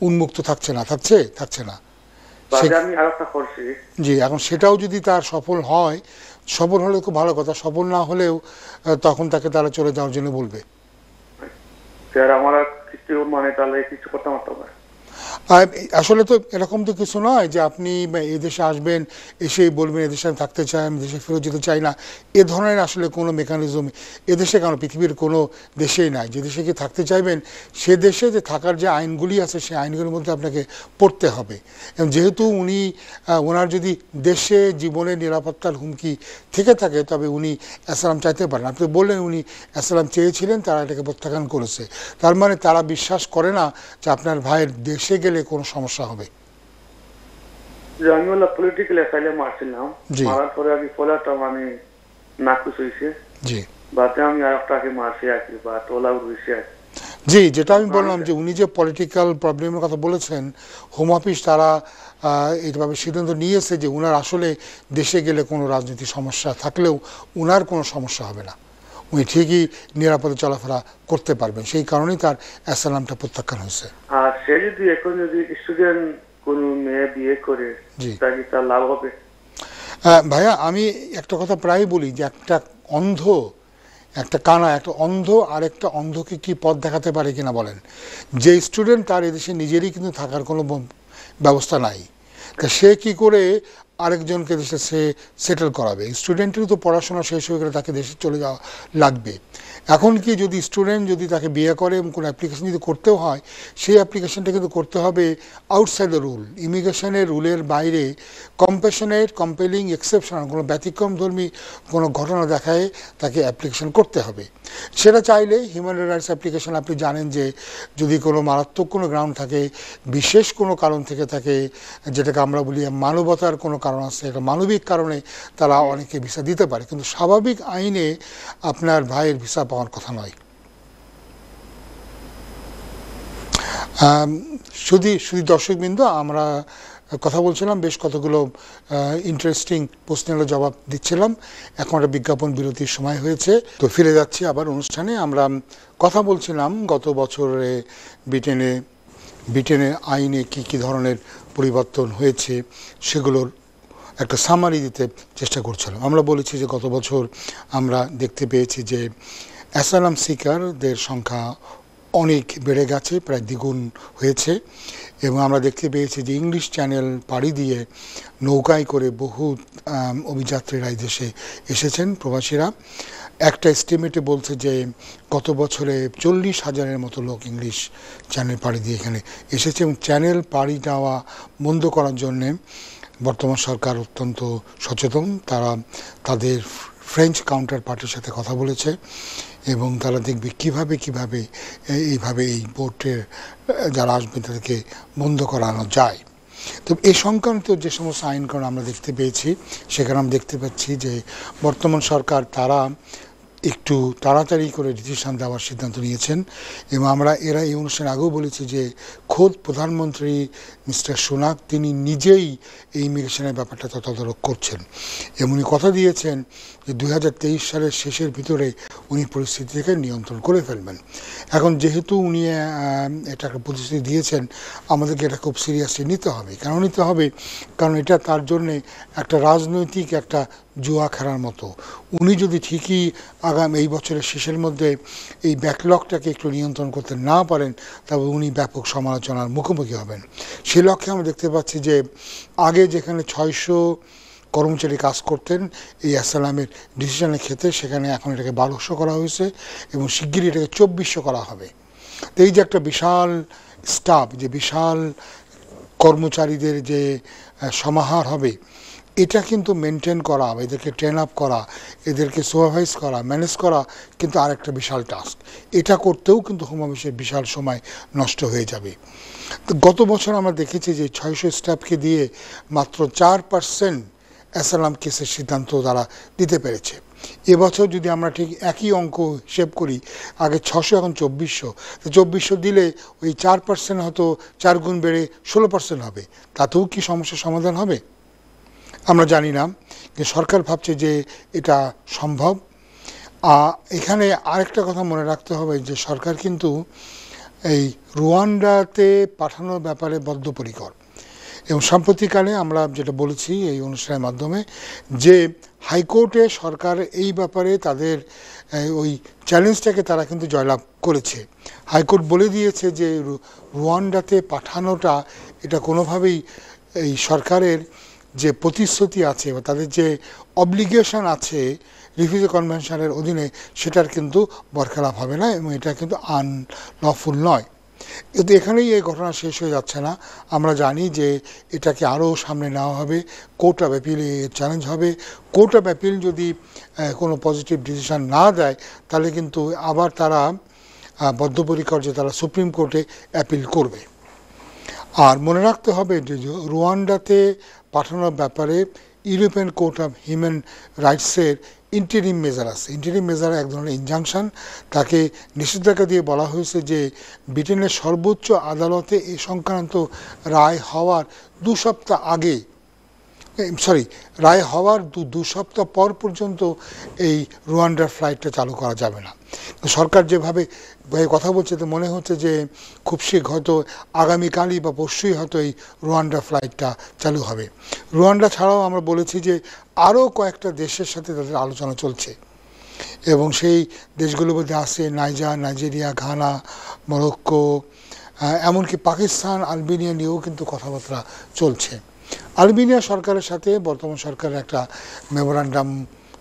উন্মুক্ত থাকছে না। জি, এখন সেটাও যদি তার সফল হলে খুব ভালো কথা, সফল না হলেও তখন তাকে তারা চলে যাওয়ার জন্য বলবে। আসলে তো এরকম তো কিছু নয় যে আপনি এদেশে আসবেন, এসেই বলবেন এদেশে আমি থাকতে চাই, আমি দেশে ফেরত যেতে চাই না। এ ধরনের আসলে কোনো মেকানিজম এদেশে কেন, পৃথিবীর কোনো দেশেই নাই। যে দেশে কি থাকতে চাইবেন, সে দেশে যে থাকার যে আইনগুলি আছে সেই আইনগুলির মধ্যে আপনাকে পড়তে হবে। এবং যেহেতু ওনার যদি দেশে জীবনের নিরাপত্তার হুমকি থেকে থাকে, তবে উনি অ্যাসালাম চাইতে পারেন। আপনি বললেন উনি অ্যাসালাম চেয়েছিলেন, তারা এটাকে প্রত্যাখ্যান করেছে। তার মানে তারা বিশ্বাস করে না যে আপনার ভাইয়ের দেশে গেলে কোনো সমস্যা হবে। পলিটিক্যাল অ্যাসাইলাম আসছিলাম, মারার পরে আমি ফলাটা মানে নাকচ হইছে। জি। বাদে আমি আরেকটাকে মারছি আর কি, বা তোলা হইছে আর কি। জি, যেটা আমি বললাম যে উনি যে পলিটিক্যাল প্রবলেমের কথা বলেছেন, হোম অফিস তারা এইভাবে সিদ্ধান্ত নিয়েছে যে উনার আসলে দেশে গেলে কোনো রাজনৈতিক সমস্যা থাকলেও উনার কোনো সমস্যা হবে না, উনি ঠিকই নিরাপদে চলাফেরা করতে পারবেন। সেই কারণেই তার অ্যাসালামটা প্রত্যাখ্যান হয়েছে। আর সে যদি এখন যদি স্টুডেন্ট কোন মেয়ে বিয়ে করে, তাহলে তার লাভ হবে? ভাইয়া, আমি একটা কথা প্রায় বলি যে একটা অন্ধ আর একটা অন্ধকে কি পথ দেখাতে পারে কিনা বলেন। যে স্টুডেন্ট, তার এদেশে নিজেরই কিন্তু থাকার কোনো ব্যবস্থা নাই, তা সে কি করে আরেকজনকে দেশে সে সেটেল করাবে? স্টুডেন্টেরও তো পড়াশোনা শেষ হয়ে গেলে তাকে দেশে চলে যাওয়া লাগবে। এখন কি যদি স্টুডেন্ট যদি তাকে বিয়ে করে এবং কোনো অ্যাপ্লিকেশন যদি করতেও হয়, সেই অ্যাপ্লিকেশনটা কিন্তু করতে হবে আউটসাইড দ্য রুল, ইমিগ্রেশনের রুলের বাইরে। কম্প্যাশনেট, কম্পেলিং এক্সেপশন, কোনো ব্যতিক্রমধর্মী কোনো ঘটনা দেখায় তাকে অ্যাপ্লিকেশন করতে হবে। সেটা চাইলে হিউম্যান রাইটস অ্যাপ্লিকেশন, আপনি জানেন যে যদি কোনো মারাত্মক কোনো গ্রাউন্ড থাকে, বিশেষ কোনো কারণ থেকে থাকে, যেটাকে আমরা বলি মানবতার কোনো কারণ আছে, একটা মানবিক কারণে তারা অনেকে ভিসা দিতে পারে, কিন্তু স্বাভাবিক আইনে আপনার ভাইয়ের ভিসা পাওয়ার কথা নয়। শুধু দর্শকবৃন্দ, আমরা কথা বলছিলাম, বেশ কতগুলো ইন্টারেস্টিং প্রশ্নের জবাব দিচ্ছিলাম। এখন একটা বিজ্ঞাপন বিরতির সময় হয়েছে, তো ফিরে যাচ্ছি আবার অনুষ্ঠানে। আমরা কথা বলছিলাম গত বছরে ব্রিটেনে আইনে কি ধরনের পরিবর্তন হয়েছে, সেগুলোর একটা সামারি দিতে চেষ্টা করছিলাম। আমরা বলেছি যে গত বছর আমরা দেখতে পেয়েছি যে অ্যাসালাম সিকারদের সংখ্যা অনেক বেড়ে গেছে, প্রায় দ্বিগুণ হয়েছে। এবং আমরা দেখতে পেয়েছি যে ইংলিশ চ্যানেল পাড়ি দিয়ে নৌকায় করে বহু অভিযাত্রীরা এই দেশে এসেছেন, প্রবাসীরা। একটা এস্টিমেটে বলছে যে গত বছরে 40,000-এর মতো লোক ইংলিশ চ্যানেল পাড়ি দিয়ে এখানে এসেছে। এবং চ্যানেল পাড়ি দেওয়া বন্ধ করার জন্যে বর্তমান সরকার অত্যন্ত সচেতন। তারা তাদের ফ্রেঞ্চ কাউন্টার পার্টির সাথে কথা বলেছে এবং তারা দেখবে কিভাবে এইভাবে এই বোটের যারা আসবে তাদেরকে বন্ধ করানো যায়। তো এই সংক্রান্ত যে সমস্ত আইনকানুন আমরা দেখতে পেয়েছি, সেখানে আমরা দেখতে পাচ্ছি যে বর্তমান সরকার তারা একটু তাড়াতাড়ি করে ডিসিশন দেওয়ার সিদ্ধান্ত নিয়েছেন এবং আমরা এই অনুষ্ঠানে আগেও বলেছি যে খোদ প্রধানমন্ত্রী মিস্টার সুনাক তিনি নিজেই এই ইমিগ্রেশনের ব্যাপারটা তদারক করছেন এবং উনি কথা দিয়েছেন যে 2023 সালের শেষের ভিতরে উনি পরিস্থিতিকে নিয়ন্ত্রণ করে ফেলবেন। এখন যেহেতু উনি এটা একটা প্রতিশ্রুতি দিয়েছেন আমাদেরকে এটা খুব সিরিয়াসলি নিতে হবে। কেন নিতে হবে? কারণ এটা তার জন্যে একটা রাজনৈতিক একটা জুয়া খেলার মতো। উনি যদি ঠিকই এই বছরের শেষের মধ্যে এই ব্যাকলগটাকে একটু নিয়ন্ত্রণ করতে না পারেন তবে উনি ব্যাপক সমালোচনার মুখোমুখি হবেন। সে লক্ষ্যে আমরা দেখতে পাচ্ছি যে আগে যেখানে 600 কর্মচারী কাজ করতেন এই অ্যাসালামের ডিসিশনের ক্ষেত্রে সেখানে এখন এটাকে 1200 করা হয়েছে এবং শিগগিরই এটাকে 2400 করা হবে। তো এই যে একটা বিশাল স্টাফ, যে বিশাল কর্মচারীদের যে সমাহার হবে এটা কিন্তু মেনটেন করা, এদেরকে ট্রেন আপ করা, এদেরকে সুপারভাইজ করা, ম্যানেজ করা কিন্তু আরেকটা বিশাল টাস্ক। এটা করতেও কিন্তু হোম অফিসের বিশাল সময় নষ্ট হয়ে যাবে। তো গত বছর আমরা দেখেছি যে 600 স্টাফকে দিয়ে মাত্র 4% অ্যাসালাম কেসের সিদ্ধান্ত তারা দিতে পেরেছে। এবছর যদি আমরা ঠিক একই অঙ্ক হিসেব করি, আগে 600 এখন 2400, তো 2400 দিলে ওই 4% হয়তো 4 গুণ বেড়ে 16% হবে। তাতেও কি সমস্যার সমাধান হবে? আমরা জানি না, যে সরকার ভাবছে যে এটা সম্ভব। এখানে আরেকটা কথা মনে রাখতে হবে যে সরকার কিন্তু এই রুয়ান্ডাতে পাঠানোর ব্যাপারে বদ্ধপরিকর এবং সাম্প্রতিককালে আমরা যেটা বলেছি এই অনুষ্ঠানের মাধ্যমে যে হাইকোর্টে সরকার এই ব্যাপারে তাদের ওই চ্যালেঞ্জটাকে তারা কিন্তু জয়লাভ করেছে। হাইকোর্ট বলে দিয়েছে যে রুয়ান্ডাতে পাঠানোটা এটা কোনোভাবেই এই সরকারের যে প্রতিশ্রুতি আছে বা তাদের যে অব্লিগেশন আছে রিফিউজি কনভেনশনের অধীনে সেটার কিন্তু বরখেলাপ হবে না এবং এটা কিন্তু আনলফুল নয়। কিন্তু এখানেই এই ঘটনা শেষ হয়ে যাচ্ছে না। আমরা জানি যে এটাকে আরও সামনে নেওয়া হবে, কোর্ট অফ অ্যাপিলে চ্যালেঞ্জ হবে। কোর্ট অফ অ্যাপিল যদি কোনো পজিটিভ ডিসিশন না দেয় তাহলে কিন্তু আবার তারা বদ্ধপরিকর যে তারা সুপ্রিম কোর্টে অ্যাপিল করবে। আর মনে রাখতে হবে যে রুয়ান্ডাতে পাঠানোর ব্যাপারে ইউরোপিয়ান কোর্ট অফ হিউম্যান রাইটসের ইন্টারিম মেজার আছে। ইন্টারিম মেজার এক ধরনের ইনজাংশন, তাকে নিষেধাজ্ঞা দিয়ে বলা হয়েছে যে ব্রিটেনের সর্বোচ্চ আদালতে এ সংক্রান্ত রায় হওয়ার 2 সপ্তাহ আগে, রায় হওয়ার 2 সপ্তাহ পর পর্যন্ত এই রুয়ান্ডার ফ্লাইটটা চালু করা যাবে না। সরকার যেভাবে কথা বলছে তো মনে হচ্ছে যে খুব শীঘ্র হয়তো আগামীকালই বা পরশুই হয়তো এই রুয়ান্ডা ফ্লাইটটা চালু হবে। রুয়ান্ডা ছাড়াও আমরা বলেছি যে আরও কয়েকটা দেশের সাথে তাদের আলোচনা চলছে এবং সেই দেশগুলোর মধ্যে আছে নাইজেরিয়া, ঘানা, মরক্কো, এমনকি পাকিস্তান, আলবেনিয়া নিয়েও কিন্তু কথাবার্তা চলছে। আলবেনিয়া সরকারের সাথে বর্তমান সরকারের একটা মেমোরান্ডাম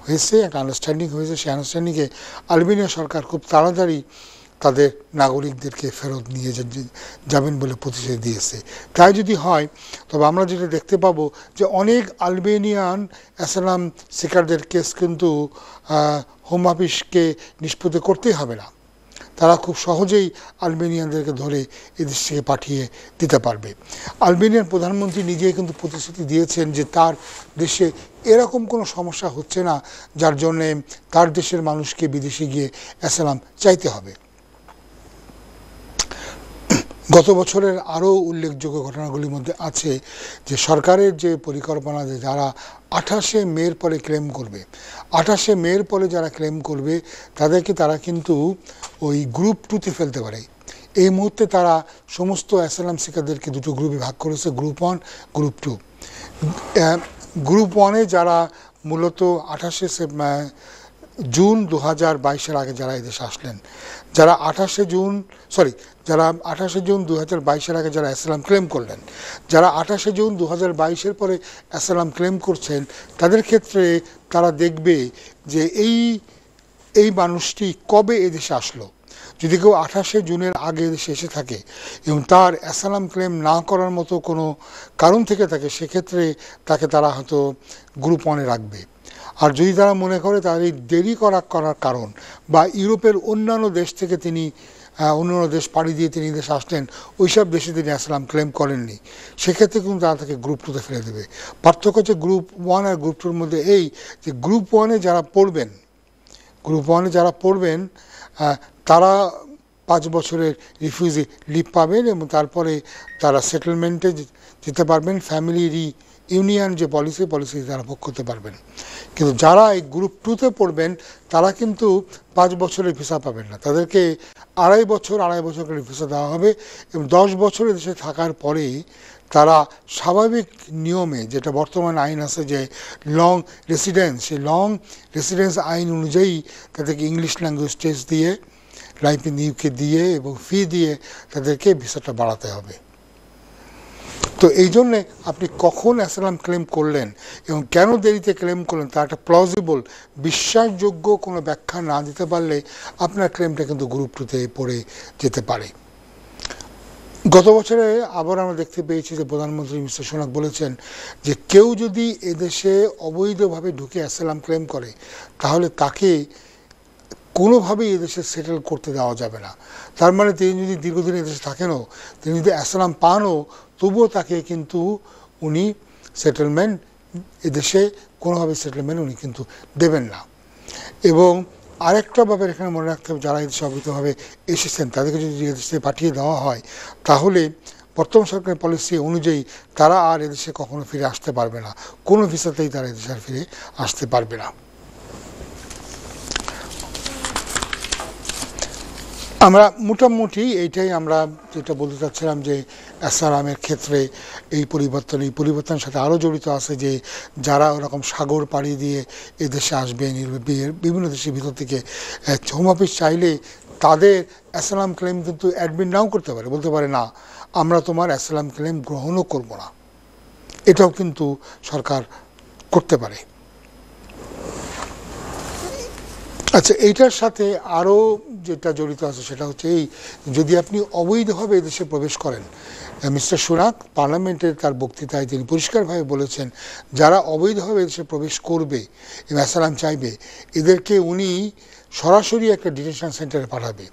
হয়েছে, একটা আন্ডারস্ট্যান্ডিং হয়েছে। সেই আন্ডারস্ট্যান্ডিংয়ে আলবেনিয়া সরকার খুব তাড়াতাড়ি তাদের নাগরিকদেরকে ফেরত নিয়ে যাবেন বলে প্রতিশ্রুতি দিয়েছে। তাই যদি হয় তবে আমরা যেটা দেখতে পাবো যে অনেক আলবেনিয়ান অ্যাসালাম সিকারদের কেস কিন্তু হোম অফিসকে নিষ্পত্তি করতেই হবে না, তারা খুব সহজেই আলবেনিয়ানদেরকে ধরে এদেশ থেকে পাঠিয়ে দিতে পারবে। আলবেনিয়ার প্রধানমন্ত্রী নিজেই কিন্তু প্রতিশ্রুতি দিয়েছেন যে তার দেশে এরকম কোনো সমস্যা হচ্ছে না যার জন্যে তার দেশের মানুষকে বিদেশে গিয়ে অ্যাসালাম চাইতে হবে। গত বছরের আরও উল্লেখযোগ্য ঘটনাগুলির মধ্যে আছে যে সরকারের যে পরিকল্পনা যে যারা 28শে মের পরে ক্লেম করবে, 28শে মের পরে যারা ক্লেম করবে তাদেরকে তারা কিন্তু ওই গ্রুপ 2তে ফেলতে পারে। এই মুহূর্তে তারা সমস্ত অ্যাসালাম সিকারদেরকে 2টো গ্রুপে ভাগ করেছে, গ্রুপ 1, গ্রুপ 2। গ্রুপ 1-এ যারা মূলত 28শে জুন 2022-এর আগে যারা এদেশে আসলেন, যারা 28শে জুন 2022-এর আগে যারা অ্যাসালাম ক্লেম করলেন, যারা 28শে জুন 2022-এর পরে অ্যাসালাম ক্লেম করছেন তাদের ক্ষেত্রে তারা দেখবে যে এই মানুষটি কবে এদেশে আসলো। যদি কেউ 28শে জুনের আগে এদেশে এসে থাকে এবং তার অ্যাসালাম ক্লেম না করার মতো কোনো কারণ থেকে থাকে সেক্ষেত্রে তাকে তারা হয়তো গ্রুপ 1-এ রাখবে। আর যদি তারা মনে করে তার এই দেরি করার কারণ বা ইউরোপের অন্যান্য দেশ থেকে তিনি অন্যান্য দেশ পাড়ি দিয়ে তিনি দেশে আসলেন, ওইসব দেশে তিনি অ্যাসালাম ক্লেম করেননি, সেক্ষেত্রে কিন্তু তারা তাকে গ্রুপ 2-তে ফেলে দেবে। পার্থক্য হচ্ছে গ্রুপ 1 আর গ্রুপ 2-র মধ্যে এই যে গ্রুপ 1-এ যারা পড়বেন গ্রুপ 1-এ যারা পড়বেন তারা 5 বছরের রিফিউজি লিভ পাবেন এবং তারপরে তারা সেটেলমেন্টে যেতে পারবেন, ফ্যামিলি ইউনিয়ন যে পলিসি তারা ভোগ করতে পারবেন। কিন্তু যারা এই গ্রুপ 2-তে পড়বেন তারা কিন্তু 5 বছরের ভিসা পাবেন না, তাদেরকে 2.5 বছর করে ভিসা দেওয়া হবে এবং 10 বছর দেশে থাকার পরেই তারা স্বাভাবিক নিয়মে, যেটা বর্তমান আইন আছে যে লং রেসিডেন্স, সেই লং রেসিডেন্স আইন অনুযায়ী তাদেরকে ইংলিশ ল্যাঙ্গুয়েজ টেস্ট দিয়ে, লাইফ ইন ইউকে দিয়ে এবং ফি দিয়ে তাদেরকে ভিসাটা বাড়াতে হবে। তো এই জন্যে আপনি কখন অ্যাসাইলাম ক্লেম করলেন এবং কেন দেরিতে ক্লেম করলেন তার একটা প্লজিবল, বিশ্বাসযোগ্য কোনো ব্যাখ্যা না দিতে পারলে আপনার ক্লেমটা কিন্তু গ্রুপ 2-তে পড়ে যেতে পারে। গত বছরে আবার আমরা দেখতে পেয়েছি যে প্রধানমন্ত্রী মিস্টার সুনাক বলেছেন যে কেউ যদি এদেশে অবৈধভাবে ঢুকে অ্যাসাইলাম ক্লেম করে তাহলে তাকে কোনোভাবেই এদেশে সেটেল করতে দেওয়া যাবে না। তার মানে তিনি যদি দীর্ঘদিন এদেশে থাকেনও, তিনি যদি অ্যাসাইলাম পানও, তবুও তাকে কিন্তু উনি সেটেলমেন্ট, এদেশে কোনোভাবে সেটেলমেন্ট উনি কিন্তু দেবেন না। এবং আরেকটা ব্যাপার এখানে মনে রাখতে হবে, যারা এদেশে অবৈধভাবে এসেছেন তাদেরকে যদি এদেশে পাঠিয়ে দেওয়া হয় তাহলে বর্তমান সরকারের পলিসি অনুযায়ী তারা আর এদেশে কখনো ফিরে আসতে পারবে না, কোনো ভিসাতেই তারা এদেশে আর ফিরে আসতে পারবে না। আমরা মোটামুটি এইটাই আমরা যেটা বলতে চাচ্ছিলাম যে অ্যাসাইলামের ক্ষেত্রে এই পরিবর্তনের সাথে আরও জড়িত আছে যে যারা ওরকম সাগর পাড়ি দিয়ে এদেশে আসবেন, বিভিন্ন দেশের ভিতর থেকে হোম অফিস চাইলে তাদের অ্যাসাইলাম ক্লেম কিন্তু অ্যাডমিট নাও করতে পারে, বলতে পারে না আমরা তোমার অ্যাসাইলাম ক্লেম গ্রহণও করব না, এটাও কিন্তু সরকার করতে পারে। আচ্ছা, এইটার সাথে আরও যেটা জড়িত আছে সেটা হচ্ছে এই, যদি আপনি অবৈধভাবে এদেশে প্রবেশ করেন, মিস্টার সুনাক পার্লামেন্টের তার বক্তৃতায় তিনি পরিষ্কারভাবে বলেছেন যারা অবৈধভাবে এদেশে প্রবেশ করবে এবং অ্যাসাইলাম চাইবে এদেরকে উনি সরাসরি একটা ডিটেনশন সেন্টারে পাঠাবে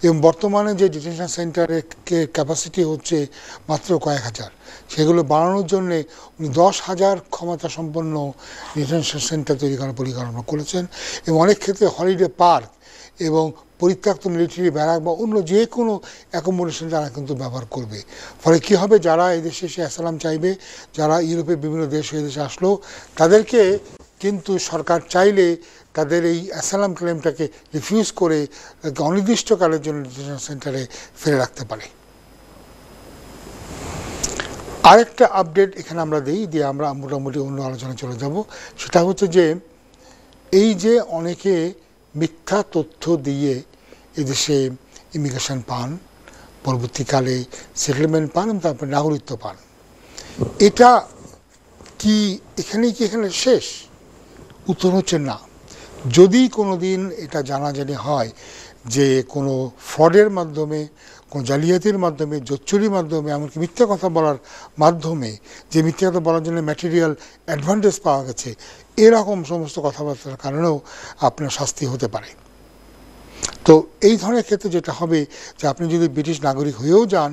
এবং বর্তমানে যে ডিটেনশন সেন্টারের ক্যাপাসিটি হচ্ছে মাত্র কয়েক হাজার, সেগুলো বাড়ানোর জন্যে উনি 10,000 ক্ষমতা সম্পন্ন ডিটেনশন সেন্টার তৈরি করার পরিকল্পনা করেছেন এবং অনেক ক্ষেত্রে হলিডে পার্ক এবং পরিত্যক্ত মিলিটারি ব্যারাক বা অন্য যে কোনো অ্যাকোমোডেশন তারা কিন্তু ব্যবহার করবে। ফলে কী হবে, যারা এদেশে এসে অ্যাসাইলাম চাইবে, যারা ইউরোপের বিভিন্ন দেশ এদেশে আসলো, তাদেরকে কিন্তু সরকার চাইলে তাদের এই অ্যাসাইলাম ক্লেমটাকে রিফিউজ করে অনির্দিষ্টকালের জন্য ডিটেনশন সেন্টারে ফেলে রাখতে পারে। আরেকটা আপডেট এখানে আমরা দিয়ে আমরা মোটামুটি অন্য আলোচনায় চলে যাব, সেটা হচ্ছে যে এই যে অনেকে মিথ্যা তথ্য দিয়ে এদেশে ইমিগ্রেশন পান, পরবর্তীকালে সেটেলমেন্ট পান এবং তারপর নাগরিকত্ব পান, এটা কি এখানে শেষ? উত্তর হচ্ছে না। যদি কোনো দিন এটা জানাজানি হয় যে কোনো ফ্রডের মাধ্যমে, কোনো জালিয়াতির মাধ্যমে, জোচ্চুরির মাধ্যমে, এমনকি মিথ্যা কথা বলার মাধ্যমে, যে মিথ্যা কথা বলার জন্য ম্যাটেরিয়াল অ্যাডভান্টেজ পাওয়া গেছে, এরকম সমস্ত কথাবার্তার কারণেও আপনার শাস্তি হতে পারে। তো এই ধরনের ক্ষেত্রে যেটা হবে যে আপনি যদি ব্রিটিশ নাগরিক হয়েও যান,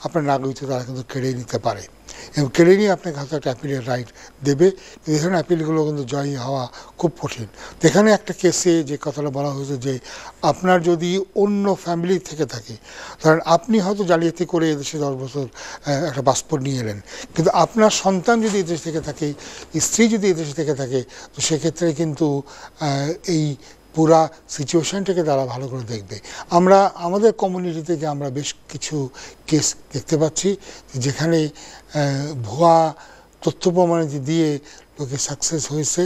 আপনার নাগরিকত্ব তারা কিন্তু কেড়ে নিতে পারে এবং কেড়ে নিয়ে আপনাকে হয়তো একটা অ্যাপিলের রাইট দেবে। এখানে অ্যাপিলগুলো কিন্তু জয়ী হওয়া খুব কঠিন। এখানে একটা কেসে যে কথাটা বলা হয়েছে যে আপনার যদি অন্য ফ্যামিলি থেকে থাকে, ধরেন আপনি হয়তো জালিয়াতি করে এদেশে 10 বছর একটা পাসপোর্ট নিয়ে এলেন, কিন্তু আপনার সন্তান যদি এদেশ থেকে থাকে, স্ত্রী যদি এদেশে থেকে থাকে, তো সেক্ষেত্রে কিন্তু এই পুরা সিচুয়েশনটাকে তারা ভালো করে দেখবে। আমরা আমাদের কমিউনিটিতে যে আমরা বেশ কিছু কেস দেখতে পাচ্ছি যেখানে ভুয়া তথ্য প্রমাণ দিয়ে লোকে সাকসেস হয়েছে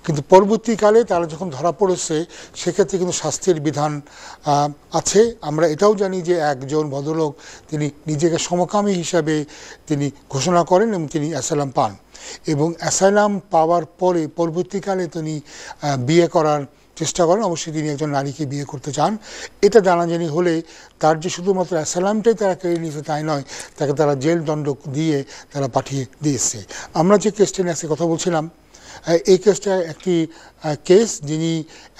কিন্তু পরবর্তীকালে তারা যখন ধরা পড়েছে সেক্ষেত্রে কিন্তু শাস্তির বিধান আছে। আমরা এটাও জানি যে একজন ভদ্রলোক তিনি নিজেকে সমকামী হিসাবে তিনি ঘোষণা করেন এবং তিনি অ্যাসাইলাম পান এবং অ্যাসাইলাম পাওয়ার পরে পরবর্তীকালে তিনি বিয়ে করার চেষ্টা করেন। অবশ্যই তিনি একজন নারীকে বিয়ে করতে চান। এটা জানাজানি হলে তার যে শুধুমাত্র অ্যাসাইলামটাই তারা কেড়ে নিয়েছে তাই নয়, তাকে তারা জেল দণ্ড দিয়ে তারা পাঠিয়ে দিয়েছে। আমরা যে কেসটা নিয়ে আজকে কথা বলছিলাম, এই কেসটা একটি কেস যিনি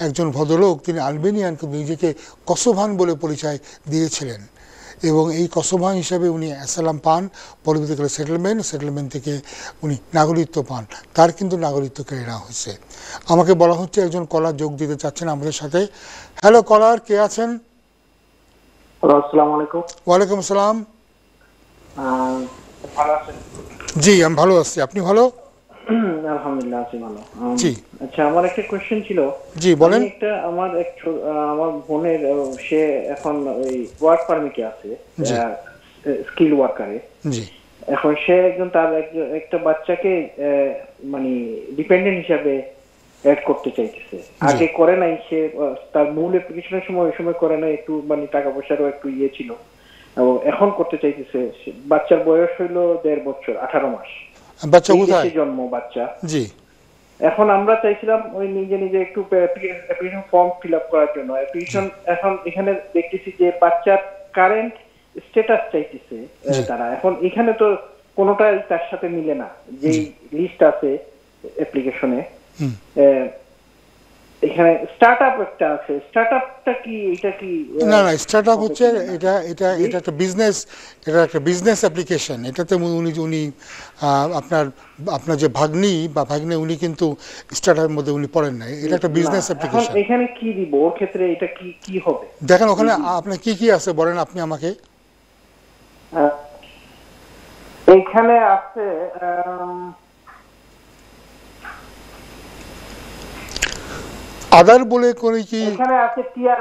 একজন ভদ্রলোক, তিনি আলবেনিয়ান কিন্তু নিজেকে কসোভান বলে পরিচয় দিয়েছিলেন এবং এই কসবা হিসাবে উনি অ্যাসাইলাম পান, পরবর্তীকালে সেটেলমেন্ট থেকে উনি নাগরিকত্ব পান, তার কিন্তু নাগরিকত্ব কেড়ে নেওয়া হয়েছে। আমাকে বলা হচ্ছে একজন কলার যোগ দিতে চাচ্ছেন আমাদের সাথে। হ্যালো কলার, কে আছেন? আসসালামু আলাইকুম। ওয়ালাইকুম আসসালাম। ভালো আছেন? জি আমি ভালো আছি, আপনি ভালো? আলহামদুলিল্লাহ আছি ভালো। জি আচ্ছা, আমার একটা কোশ্চেন ছিল। জি বলেন। আমার বোনের, সে এখন ওই ওয়ার্ক পারমিটে আছে, স্কিল ওয়ার্কারে। জি এখন সে তার একটা বাচ্চাকে মানে ডিপেন্ডেন্ট হিসাবে অ্যাড করতে চাইতেছে। আগে করে নাই, সে তার মূল অ্যাপ্লিকেশনের সময় ওই সময় করে নাই, একটু মানে টাকা পয়সারও একটু ইয়ে ছিল, এখন করতে চাইতেছে। বাচ্চার বয়স হইল 1.5 বছর, 18 মাস। বাচ্চা কোথায় জন্ম বাচ্চা? জি। এখন আমরা চাইছিলাম ওই নিজে একটু অ্যাপ্লিকেশন ফর্ম ফিল আপ করার জন্য অ্যাপ্লিকেশন। এখন এখানে দেখতেছি যে বাচ্চার কারেন্ট স্ট্যাটাস চাইতেছে তারা। এখন এখানে তো কোনোটাই তার সাথে মিলে না, যেই লিস্ট আছে অ্যাপ্লিকেশনে। এখানে স্টার্টআপ একটা আছে, স্টার্টআপটা কি? এটা কি? না না, স্টার্টআপ হচ্ছে এটা একটা বিজনেস, এটা একটা বিজনেস অ্যাপ্লিকেশন। এটাতে উনি আপনার যে ভাগ্নি বা ভাগ্নে, উনি কিন্তু স্টার্টআপের মধ্যে উনি পড়েন না, এটা একটা বিজনেস অ্যাপ্লিকেশন। এখানে কি দিব ওর ক্ষেত্রে? এটা কি হবে? দেখেন ওখানে আপনার কি আছে বলেন আপনি আমাকে। এখানে আছে আদার বলে করে কি? এখানে আছে টিয়ার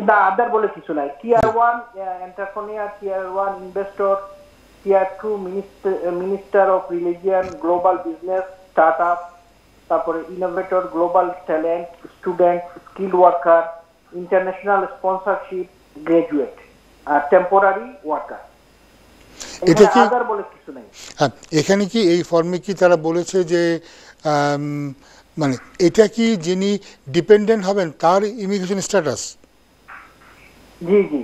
না, আদার বলে কিছু নাই। Tier 1 entrepreneur, tier 1 investor, tier 2 minister of religion, global business, startup, তারপরে innovator, global talent, student, skill worker, international sponsorship, graduate আর টেম্পোরারি ওয়ার্কার। এটা কি আদার বলে কিছু নাই। এখানে কি এই ফর্মে কি তারা বলেছে যে মানে এটা কি যিনি ডিপেন্ডেন্ট হবেন তার ইমিগ্রেশন স্ট্যাটাস? জি জি।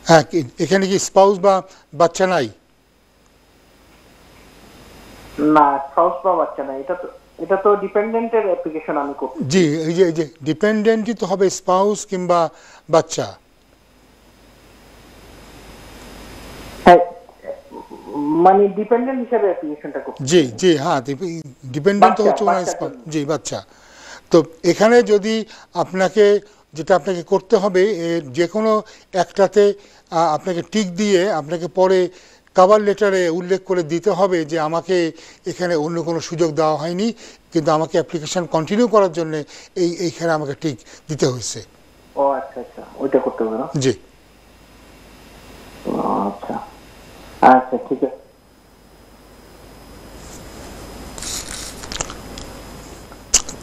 হ্যাঁ, এখানে কি স্পাউস বা বাচ্চা নাই? না, স্পাউস বা বাচ্চা নাই। এটা তো ডিপেন্ডেন্টের অ্যাপ্লিকেশন আমি করছি। জি, এই যে ডিপেন্ডেন্টই তো হবে, স্পাউস কিংবা বাচ্চা। মানে ডিপেন্ডেন্ট হিসেবে অ্যাপ্লিকেশনটা করতে। জি জি, হ্যাঁ ডিপেন্ডেন্ট তো হচ্ছে জি বাচ্চা। তো এখানে যদি যেটা আপনাকে করতে হবে, যে কোনো একটাতে আপনাকে টিক দিয়ে আপনাকে পরে কভার লেটারে উল্লেখ করে দিতে হবে যে আমাকে এখানে অন্য কোনো সুযোগ দেওয়া হয়নি, কিন্তু আমাকে অ্যাপ্লিকেশন কন্টিনিউ করার জন্য এইখানে আমাকে টিক দিতে হয়েছে। ও আচ্ছা আচ্ছা, ওইটা করতে হবে না? জি আচ্ছা আচ্ছা, ঠিক আছে।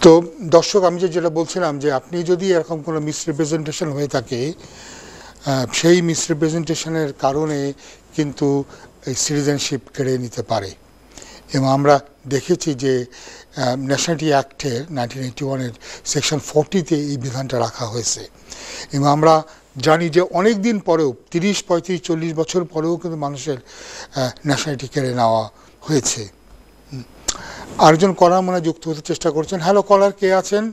তো দর্শক, আমি যেটা বলছিলাম যে আপনি যদি এরকম কোনো মিসরিপ্রেজেন্টেশন হয়ে থাকে, সেই মিসরিপ্রেজেন্টেশনের কারণে কিন্তু এই সিটিজেনশিপ কেড়ে নিতে পারে। এবং আমরা দেখেছি যে ন্যাশনালিটি অ্যাক্টের 1981-এর সেকশন 40-তে এই বিধানটা রাখা হয়েছে। এবং আমরা জানি যে অনেক দিন পরেও, 30, 35, 40 বছর পরেও কিন্তু মানুষের ন্যাশনালিটি কেড়ে নেওয়া হয়েছে। আরেকজন কলার মনে যুক্ত হতে চেষ্টা করছেন। হ্যালো কলার, কে আছেন?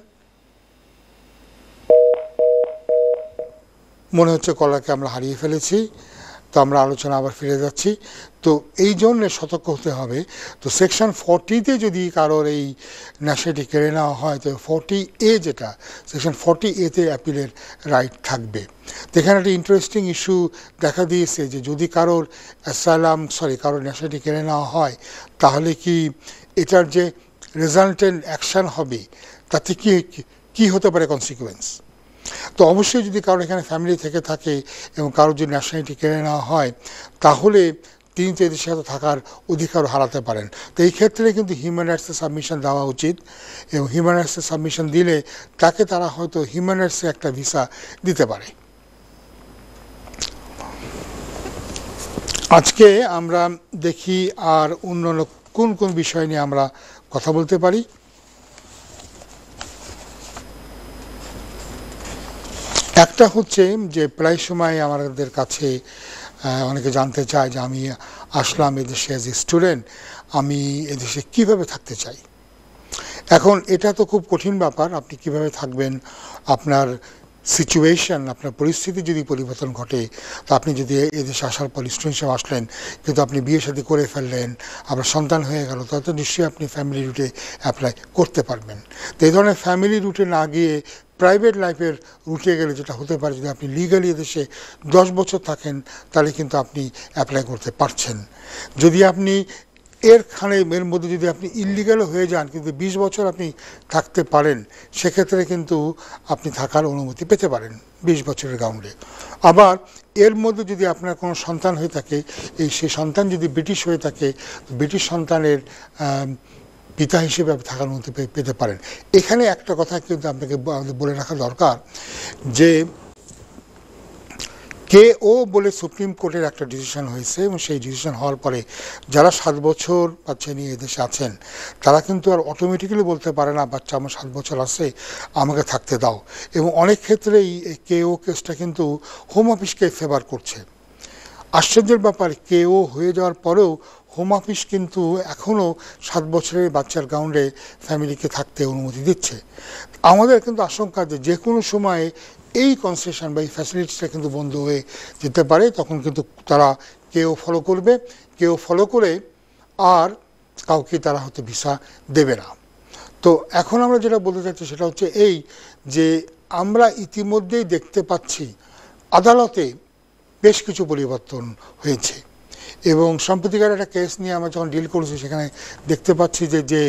মনে হচ্ছে কলারকে আমরা হারিয়ে ফেলেছি। তো আমরা আলোচনা আবার ফিরে যাচ্ছি। তো এই জন্য সতর্ক হতে হবে। তো সেকশন 40-তে যদি কারোর এই ন্যাশনালিটি কেড়ে নেওয়া হয়, তো 40A, যেটা সেকশন 40A-তে অ্যাপিলের রাইট থাকবে। তো এখানে একটা ইন্টারেস্টিং ইস্যু দেখা দিয়েছে যে যদি কারোর কারোর ন্যাশনালিটি কেড়ে নেওয়া হয়, তাহলে কি এটার যে রেজাল্টেন্ট অ্যাকশন হবে তাতে কি হতে পারে কনসিকুয়েন্স। তো অবশ্যই যদি কারোর এখানে ফ্যামিলি থেকে থাকে এবং কারোর যদি ন্যাশনালিটি কেড়ে নেওয়া হয়, তাহলে তিনি তো এদের সাথে থাকার অধিকারও হারাতে পারেন। তো এই ক্ষেত্রে কিন্তু হিউম্যান রাইটসের সাবমিশন দেওয়া উচিত, এবং হিউম্যান রাইটসের সাবমিশন দিলে তারা হয়তো হিউম্যান রাইটসে একটা ভিসা দিতে পারে। আজকে আমরা দেখি আর অন্যান্য কোন কোন বিষয় নিয়ে আমরা কথা বলতে পারি। একটা হচ্ছে যে প্রায় সময় আমাদের কাছে অনেকে জানতে চায় যে আমি আসলাম এদেশে অ্যাজ এ স্টুডেন্ট, আমি এদেশে কিভাবে থাকতে চাই। এখন এটা তো খুব কঠিন ব্যাপার, আপনি কিভাবে থাকবেন, আপনার সিচুয়েশন, আপনার পরিস্থিতি যদি পরিবর্তন ঘটে, তো আপনি যদি এদেশে আসার পর স্টুডেন্ট হিসেবে আসলেন, কিন্তু আপনি বিয়ে শাদী করে ফেললেন, আপনার সন্তান হয়ে গেল, তত নিশ্চয়ই আপনি ফ্যামিলি রুটে অ্যাপ্লাই করতে পারবেন। তো এই ধরনের ফ্যামিলি রুটে না গিয়ে প্রাইভেট লাইফের রুটে গেলে যেটা হতে পারে, যদি আপনি লিগালি এদেশে 10 বছর থাকেন, তাহলে কিন্তু আপনি অ্যাপ্লাই করতে পারছেন। যদি আপনি এর মধ্যে যদি আপনি ইললিগালও হয়ে যান, কিন্তু 20 বছর আপনি থাকতে পারেন, সেক্ষেত্রে কিন্তু আপনি থাকার অনুমতি পেতে পারেন 20 বছরের গ্রাউন্ডে। আবার এর মধ্যে যদি আপনার কোনো সন্তান হয়ে থাকে, সেই সন্তান যদি ব্রিটিশ হয়ে থাকে, ব্রিটিশ সন্তানের পিতা হিসেবে আপনি থাকার অনুমতি পেতে পারেন। এখানে একটা কথা কিন্তু আপনাকে বলে রাখা দরকার, যে KO বলে সুপ্রিম কোর্টের একটা ডিসিশন হয়েছে, এবং সেই ডিসিশন হওয়ার পরে যারা 7 বছর বাচ্চা নিয়ে এদেশে আছেন, তারা কিন্তু আর অটোমেটিক্যালি বলতে পারে না বাচ্চা আমার 7 বছর আছে, আমাকে থাকতে দাও। এবং অনেক ক্ষেত্রেই এই KO কেসটা কিন্তু হোম অফিসকে ফেভার করছে। আশ্চর্যের ব্যাপার, KO হয়ে যাওয়ার পরেও হোম অফিস কিন্তু এখনও 7 বছরের বাচ্চার গ্রাউন্ডে ফ্যামিলিকে থাকতে অনুমতি দিচ্ছে। আমাদের কিন্তু আশঙ্কা যে কোনো সময় এই কনসেশন বা এই ফ্যাসিলিটিসটা কিন্তু বন্ধ হয়ে যেতে পারে। তখন কিন্তু তারা ফলো করবে, ফলো করে আর কাউকে তারা হয়তো ভিসা দেবে না। তো এখন আমরা যেটা বলতে চাচ্ছি সেটা হচ্ছে এই, যে আমরা ইতিমধ্যেই দেখতে পাচ্ছি আদালতে বেশ কিছু পরিবর্তন হয়েছে। এবং সম্প্রতিকার একটা কেস নিয়ে আমরা যখন ডিল করেছি, সেখানে দেখতে পাচ্ছি যে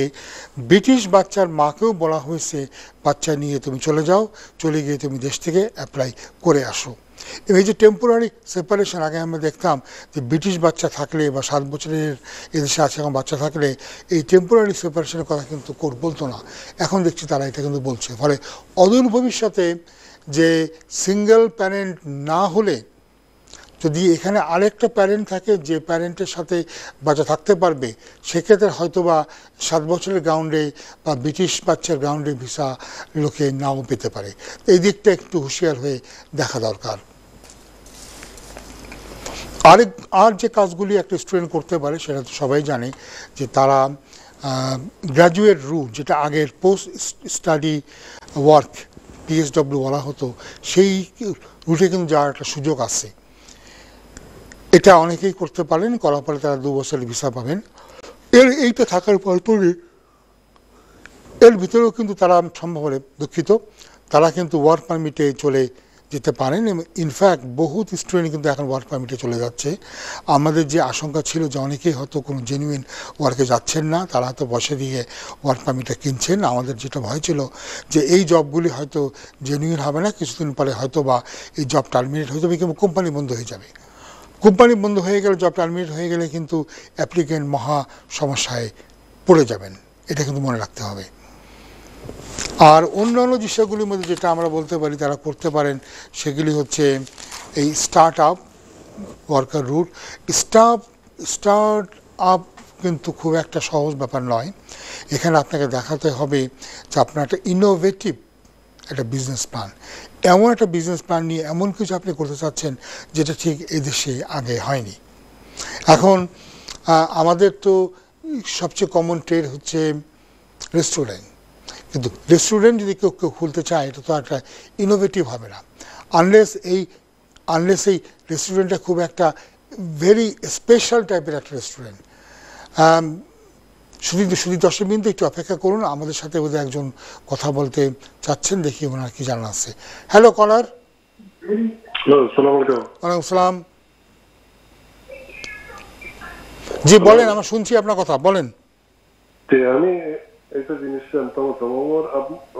ব্রিটিশ বাচ্চার মাকেও বলা হয়েছে বাচ্চা নিয়ে তুমি চলে যাও, চলে গিয়ে তুমি দেশ থেকে অ্যাপ্লাই করে আসো। এবং এই যে টেম্পোরারি সেপারেশন, আগে আমরা দেখতাম যে ব্রিটিশ বাচ্চা থাকলে বা 7 বছরের এদেশে আছে এখন বাচ্চা থাকলে এই টেম্পোরারি সেপারেশনের কথা কিন্তু কোর্ট বলতো না। এখন দেখছি তারা এটা কিন্তু বলছে। ফলে অদূর ভবিষ্যতে যে সিঙ্গেল প্যারেন্ট না হলে যদি এখানে আরেকটা প্যারেন্ট থাকে, যে প্যারেন্টের সাথে বাচ্চা থাকতে পারবে, সেক্ষেত্রে হয়তো বা 7 বছরের গ্রাউন্ডে বা ব্রিটিশ বাচ্চার গ্রাউন্ডে ভিসা লোকে নাও পেতে পারে। এই দিকটা একটু হুঁশিয়ার হয়ে দেখা দরকার। আর যে কাজগুলি একটা স্টুডেন্ট করতে পারে, সেটা তো সবাই জানে, যে তারা গ্র্যাজুয়েট রুট, যেটা আগের পোস্ট স্টাডি ওয়ার্ক PSW বলা হতো, সেই রুটে কিন্তু যাওয়ার একটা সুযোগ আছে। এটা অনেকেই করতে পারেন, করার পরে তারা 2 বছরের ভিসা পাবেন। এইটা থাকার পরে এর ভিতরেও কিন্তু তারা সম্ভব হলে, দুঃখিত, তারা কিন্তু ওয়ার্ক পারমিটে চলে যেতে পারেন। ইনফ্যাক্ট বহুত স্টুডেন্ট কিন্তু এখন ওয়ার্ক পারমিটে চলে যাচ্ছে। আমাদের যে আশঙ্কা ছিল যে অনেকেই হয়তো কোনো জেনুইন ওয়ার্কে যাচ্ছেন না, তারা হয়তো বসে দিয়ে ওয়ার্ক পারমিটটা কিনছেন। আমাদের যেটা ভয় ছিল যে এই জবগুলি হয়তো জেনুইন হবে না, কিছুদিন পরে হয়তো বা এই জব টার্মিনেট হয়ে যাবে, কিংবা কোম্পানি বন্ধ হয়ে যাবে। কোম্পানি বন্ধ হয়ে গেলে, জব টার্মিনেট হয়ে গেলে কিন্তু অ্যাপ্লিকেন্ট মহা সমস্যায় পড়ে যাবেন। এটা কিন্তু মনে রাখতে হবে। আর অন্যান্য বিষয়গুলির মধ্যে যেটা আমরা বলতে পারি তারা করতে পারেন, সেগুলি হচ্ছে এই startup worker route. Startup কিন্তু খুব একটা সহজ ব্যাপার নয়। এখানে আপনাকে দেখাতে হবে যে আপনার একটা ইনোভেটিভ একটা বিজনেস প্ল্যান, এমন একটা বিজনেস প্ল্যান নিয়ে এমন কিছু আপনি করতে চাচ্ছেন যেটা ঠিক এদেশে আগে হয়নি। এখন আমাদের তো সবচেয়ে কমন ট্রেড হচ্ছে রেস্টুরেন্ট, কিন্তু রেস্টুরেন্ট যদি কেউ খুলতে চায়, এটা তো একটা ইনোভেটিভ হবে না আনলেস এই রেস্টুরেন্টটা খুব একটা ভেরি স্পেশাল টাইপের একটা রেস্টুরেন্ট। শুধু 10 মিনিট একটু অপেক্ষা করুন, আমাদের সাথে বোধহয় একজন কথা বলতে চাচ্ছেন, দেখি ওনার কি জানা আছে। হ্যালো কলার। ওয়ালাইকুম সালাম। জি বলেন, আমরা শুনছি আপনার কথা, বলেন। আমি একটা জিনিস জানতাম, আমার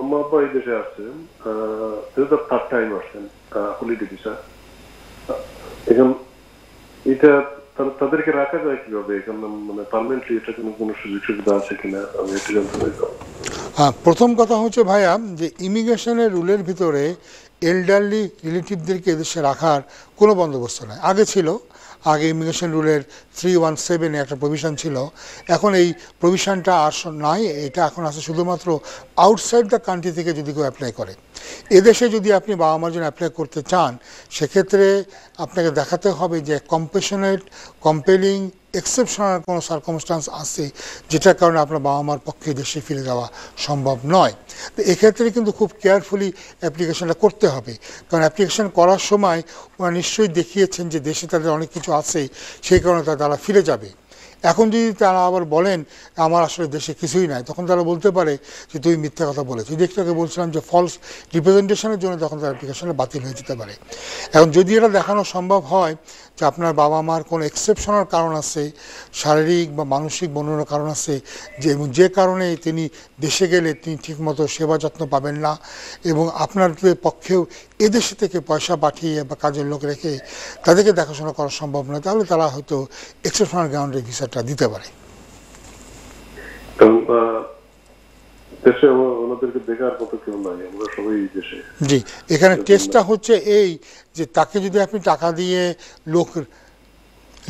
আম্মা আব্বা এই দেশে আসছেন, 3rd টাইম আসছেন হলিডে ভিসা। এখন এটা তাদেরকে রাখা যায় কিভাবে এখানে, মানে পার্মানেন্টলি এটা কোনো সুযোগ সুবিধা আছে কিনা, আমি এটা জানতে চাইতাম। প্রথম কথা হচ্ছে ভাইয়া, যে ইমিগ্রেশনের রুলের ভিতরে এল্ডারলি রিলেটিভদেরকে এদেশে রাখার কোনো বন্দোবস্ত নাই। আগে ছিল, আগে ইমিগ্রেশন রুলের 317-এ একটা প্রভিশন ছিল, এখন এই প্রভিশনটা আর নাই, এটা এখন আছে শুধুমাত্র আউটসাইড দ্য কান্ট্রি থেকে যদি কেউ অ্যাপ্লাই করে। এদেশে যদি আপনি বাবা মার জন্য অ্যাপ্লাই করতে চান, সেক্ষেত্রে আপনাকে দেখাতে হবে যে কম্পেশনেট, কম্পেলিং, এক্সেপশনাল কোনো সার্কামস্টান্স আছে যেটার কারণে আপনার বাবা মার পক্ষে দেশে ফিরে যাওয়া সম্ভব নয়। তো এক্ষেত্রে কিন্তু খুব কেয়ারফুলি অ্যাপ্লিকেশনটা করতে হবে, কারণ অ্যাপ্লিকেশন করার সময় ওরা নিশ্চয়ই দেখিয়েছেন যে দেশে তাদের অনেক কিছু আছে, সেই কারণে তারা ফিরে যাবে। এখন যদি তারা আবার বলেন আমার আসলে দেশে কিছুই নাই, তখন তারা বলতে পারে যে তুই মিথ্যা কথা বলেছিস। দেখতে বলছিলাম যে ফলস রিপ্রেজেন্টেশনের জন্য তখন তার অ্যাপ্লিকেশনটা বাতিল হয়ে যেতে পারে। এখন যদি এটা দেখানো সম্ভব হয় যে আপনার বাবা মার কোনো এক্সেপশনাল কারণ আছে, শারীরিক বা মানসিক বন্য কারণ আছে, যে কারণে তিনি দেশে গেলে তিনি ঠিকমতো সেবা যত্ন পাবেন না, এবং আপনাদের পক্ষেও এদেশে থেকে পয়সা পাঠিয়ে বা কাজের লোক রেখে তাদেরকে দেখাশোনা করা সম্ভব নয়, তাহলে তারা হয়তো এক্সেপশনাল গ্রাউন্ডে ভিসাটা দিতে পারে। জি, এখানে টেস্টটা হচ্ছে এই যে তাকে যদি আপনি টাকা দিয়ে লোক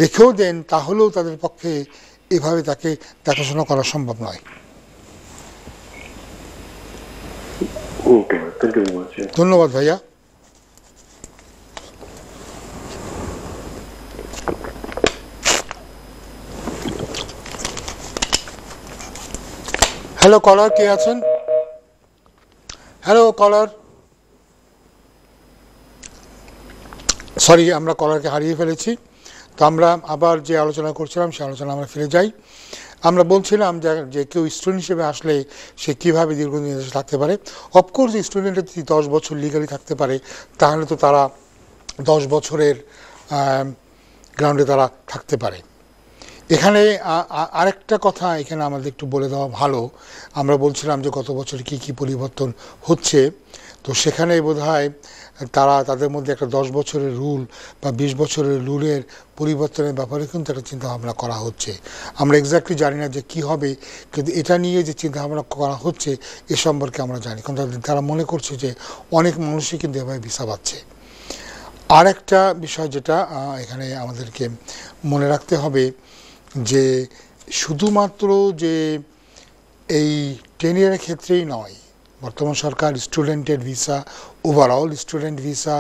রেখেও দেন, তাহলেও তাদের পক্ষে এভাবে তাকে দেখাশোনা করা সম্ভব নয়। ধন্যবাদ ভাইয়া। হ্যালো কলার, কে আছেন? হ্যালো কলার, সরি আমরা কলারকে হারিয়ে ফেলেছি। তো আমরা আবার যে আলোচনা করছিলাম সেই আলোচনা আমরা ফিরে যাই। আমরা বলছিলাম যে কেউ স্টুডেন্ট হিসেবে আসলে সে কীভাবে দীর্ঘদিন দেশে থাকতে পারে। অফকোর্স স্টুডেন্টের যদি 10 বছর লিগালি থাকতে পারে, তাহলে তো তারা 10 বছরের গ্রাউন্ডে তারা থাকতে পারে। এখানে আরেকটা কথা এখানে আমাদের একটু বলে দেওয়া ভালো। আমরা বলছিলাম যে গত বছর কি কি পরিবর্তন হচ্ছে, তো সেখানে বোধহয় তাদের মধ্যে একটা 10 বছরের রুল বা 20 বছরের রুলের পরিবর্তনের ব্যাপারে কিন্তু একটা চিন্তাভাবনা করা হচ্ছে। আমরা এক্স্যাক্টলি জানি না যে কি হবে, কিন্তু এটা নিয়ে যে চিন্তাভাবনা করা হচ্ছে এ সম্পর্কে আমরা জানি, কারণ তারা মনে করছে যে অনেক মানুষই কিন্তু এভাবে ভিসা পাচ্ছে। আর একটা বিষয় যেটা এখানে আমাদেরকে মনে রাখতে হবে যে শুধুমাত্র যে এই 10 ইয়ারের ক্ষেত্রেই নয়, বর্তমান সরকার স্টুডেন্টের ভিসা, ওভারঅল স্টুডেন্ট ভিসা,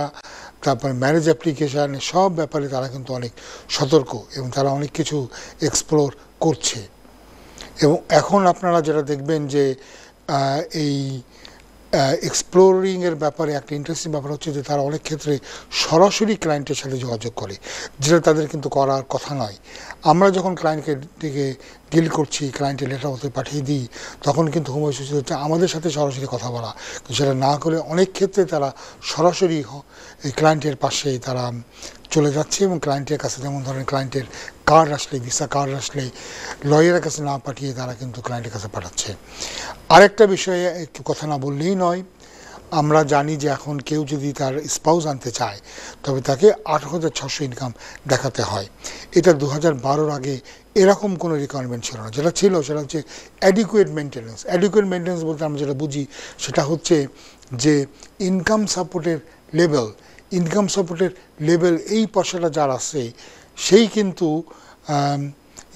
তারপর ম্যারেজ অ্যাপ্লিকেশান, সব ব্যাপারে তারা কিন্তু অনেক সতর্ক এবং তারা অনেক কিছু এক্সপ্লোর করছে। এবং এখন আপনারা যেটা দেখবেন যে এই এক্সপ্লোরিংয়ের ব্যাপারে একটা ইন্টারেস্টিং ব্যাপার হচ্ছে যে তারা অনেক ক্ষেত্রে সরাসরি ক্লায়েন্টের সাথে যোগাযোগ করে, যেটা তাদের কিন্তু করার কথা নয়। আমরা যখন ক্লায়েন্টকে ডিল করছি, ক্লায়েন্টের লেটার ওতে পাঠিয়ে দিই, তখন কিন্তু হোম অফিস হচ্ছে আমাদের সাথে সরাসরি কথা বলা, সেটা না করে অনেক ক্ষেত্রে তারা সরাসরি এই ক্লায়েন্টের পাশে তারা চলে যাচ্ছে এবং ক্লায়েন্টের কাছে, যেমন ধরেন ক্লায়েন্টের কার্ড আসলে, ভিসা কার্ড আসলে লয়ারের কাছে না পাঠিয়ে তারা কিন্তু ক্লায়েন্টের কাছে পাঠাচ্ছে। আরেকটা বিষয়ে একটু কথা না বললেই নয়, আমরা জানি যে এখন কেউ যদি তার স্পাউস আনতে চায় তবে তাকে 18,600 ইনকাম দেখাতে হয়। এটা 2012-র আগে এরকম কোনো রিকোয়ারমেন্ট ছিল না। যেটা ছিল সেটা হচ্ছে অ্যাডিকুয়েট মেনটেন্যান্স। অ্যাডিকুয়েট মেনটেন্যান্স বলতে আমরা যেটা বুঝি সেটা হচ্ছে যে ইনকাম সাপোর্টের লেভেল এই পয়সাটা যার আছে সেই কিন্তু